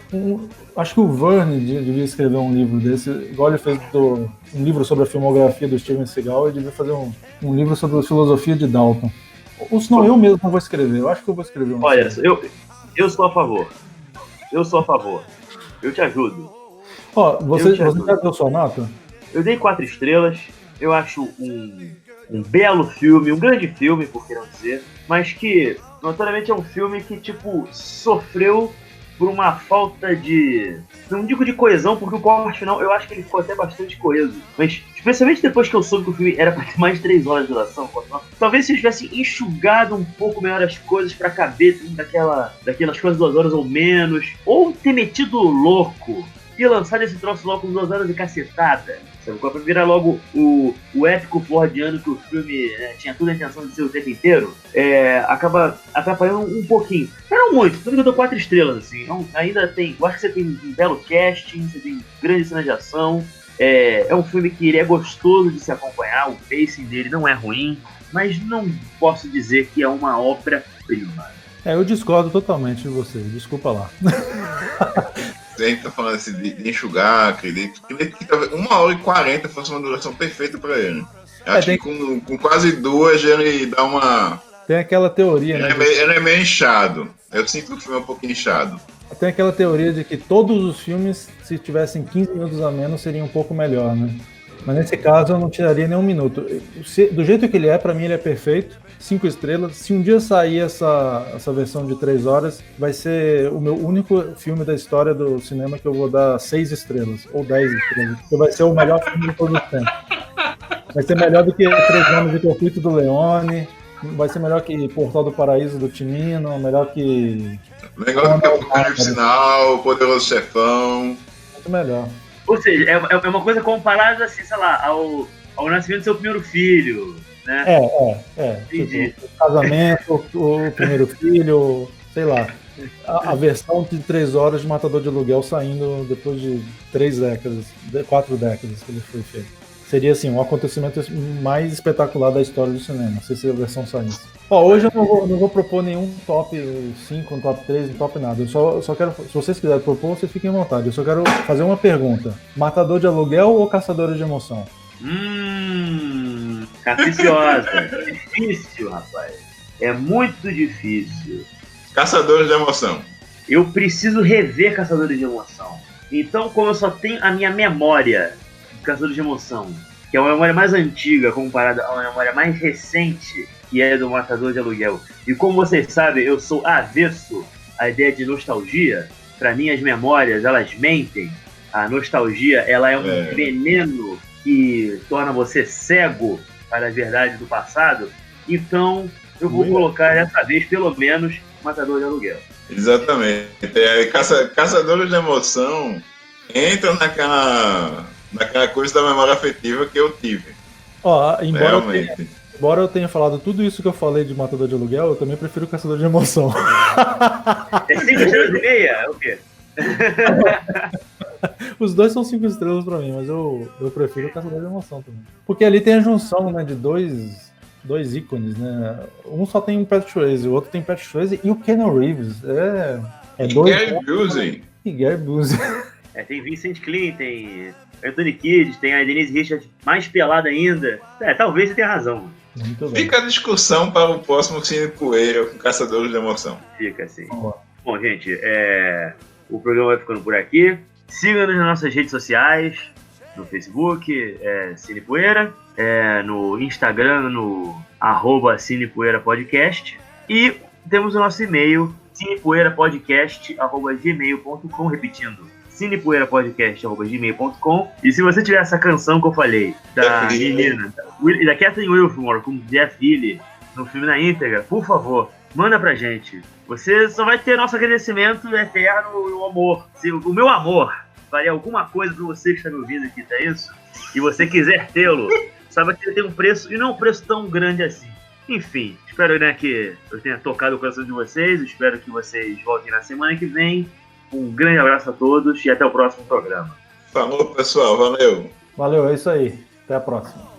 acho que o Verne devia escrever um livro desse, igual ele fez um livro sobre a filmografia do Steven Seagal, ele devia fazer um livro sobre a filosofia de Dalton. Ou senão eu mesmo não vou escrever, eu acho que eu vou escrever um. Olha, eu sou a favor. Eu te ajudo. Ó, você já deu sua nota? Eu dei 4 estrelas, eu acho um belo filme, um grande filme, por que não dizer, mas que, notoriamente, é um filme que, tipo, sofreu por uma falta de... Não digo de coesão, porque o corte final eu acho que ele ficou até bastante coeso. Mas, especialmente depois que eu soube que o filme era pra ter mais de 3 horas de duração, talvez se eles tivessem enxugado um pouco melhor as coisas pra caber daquelas coisas 2 horas ou menos. Ou ter metido louco e lançado esse troço logo com 2 horas de cacetada. Sabe? Pra virar logo o épico fordiano que o filme tinha toda a intenção de ser o tempo inteiro, acaba atrapalhando um pouquinho. Mas não muito, tudo que eu dou 4 estrelas, assim. Então, ainda tem. Eu acho que você tem um belo casting, você tem grandes cenas de ação. É um filme que ele é gostoso de se acompanhar, o pacing dele não é ruim, mas não posso dizer que é uma obra-prima. Eu discordo totalmente de você, desculpa lá. A gente tá falando assim de enxugar, acredito que talvez 1h40 fosse uma duração perfeita pra ele. Acho que com quase 2 ele dá uma... Tem aquela teoria, ele é meio inchado. Eu sinto que o filme é um pouquinho inchado. Tem aquela teoria de que todos os filmes, se tivessem 15 minutos a menos, seria um pouco melhor, né? Mas nesse caso eu não tiraria nem um minuto. Do jeito que ele é, pra mim ele é perfeito. 5 estrelas. Se um dia sair essa versão de 3 horas, vai ser o meu único filme da história do cinema que eu vou dar 6 estrelas, ou 10 estrelas. Porque vai ser o melhor filme de todos os tempos. Vai ser melhor do que 3 anos de conflito do Leone. Vai ser melhor que Portal do Paraíso do Timino. Melhor que... Legal que é o Caribe Sinal, o Poderoso Chefão. Muito melhor. Ou seja, é uma coisa comparada, assim, sei lá, ao nascimento do seu primeiro filho, né? Tipo, o casamento, o primeiro filho, sei lá. A versão de 3 horas de Matador de Aluguel saindo depois de 4 décadas que ele foi feito. Seria, assim, um acontecimento mais espetacular da história do cinema, se a versão saísse. Hoje eu não vou propor nenhum top 5, um top 3, um top nada. Eu só quero, se vocês quiserem propor, vocês fiquem à vontade. Eu só quero fazer uma pergunta. Matador de Aluguel ou Caçadores de Emoção? Capiciosa. Difícil, rapaz. É muito difícil. Caçadores de Emoção. Eu preciso rever Caçadores de Emoção. Então, como eu só tenho a minha memória de Caçadores de Emoção, que é uma memória mais antiga comparada a uma memória mais recente, que é do Matador de Aluguel. E como vocês sabem, eu sou avesso à ideia de nostalgia. Para mim, as memórias, elas mentem. A nostalgia, ela é um veneno que torna você cego para a verdade do passado. Então, eu vou colocar dessa vez, pelo menos, Matador de Aluguel. Exatamente. Caçadores de Emoção entra naquela coisa da memória afetiva que eu tive. Embora eu tenha falado tudo isso que eu falei de Matador de Aluguel, eu também prefiro Caçador de Emoção. É 5 estrelas e meia? É o quê? Os dois são 5 estrelas pra mim, mas eu prefiro Caçador de Emoção também. Porque ali tem a junção, né, de dois ícones, né? Um só tem Patrick Swayze, o outro tem Patrick Swayze e o Keanu Reeves. Gary Busey. E Gary Busey. Tem Vincent Clean, tem Anthony Kidd, tem a Denise Richards mais pelada ainda. Talvez você tenha razão. Muito bem. Fica a discussão para o próximo Cine Poeira com Caçadores de Emoção. Fica assim. Bom, gente, o programa vai ficando por aqui. Siga-nos nas nossas redes sociais, no Facebook, Cine Poeira, no Instagram, no @cinepoeirapodcast. E temos o nosso e-mail, cinepoeirapodcast@gmail.com, repetindo, cinepoeirapodcast@gmail.com. E se você tiver essa canção que eu falei, da menina, da Catherine Wilfmore com Jeff Healey, no filme na íntegra, por favor, manda pra gente. Você só vai ter nosso agradecimento eterno e o amor. Se o meu amor faria alguma coisa pra você que está me ouvindo aqui, tá isso? E você quiser tê-lo, saiba que ele tem um preço, e não é um preço tão grande assim. Enfim, espero, né, que eu tenha tocado o coração de vocês, espero que vocês voltem na semana que vem. Um grande abraço a todos e até o próximo programa. Falou, pessoal. Valeu. Valeu, é isso aí. Até a próxima.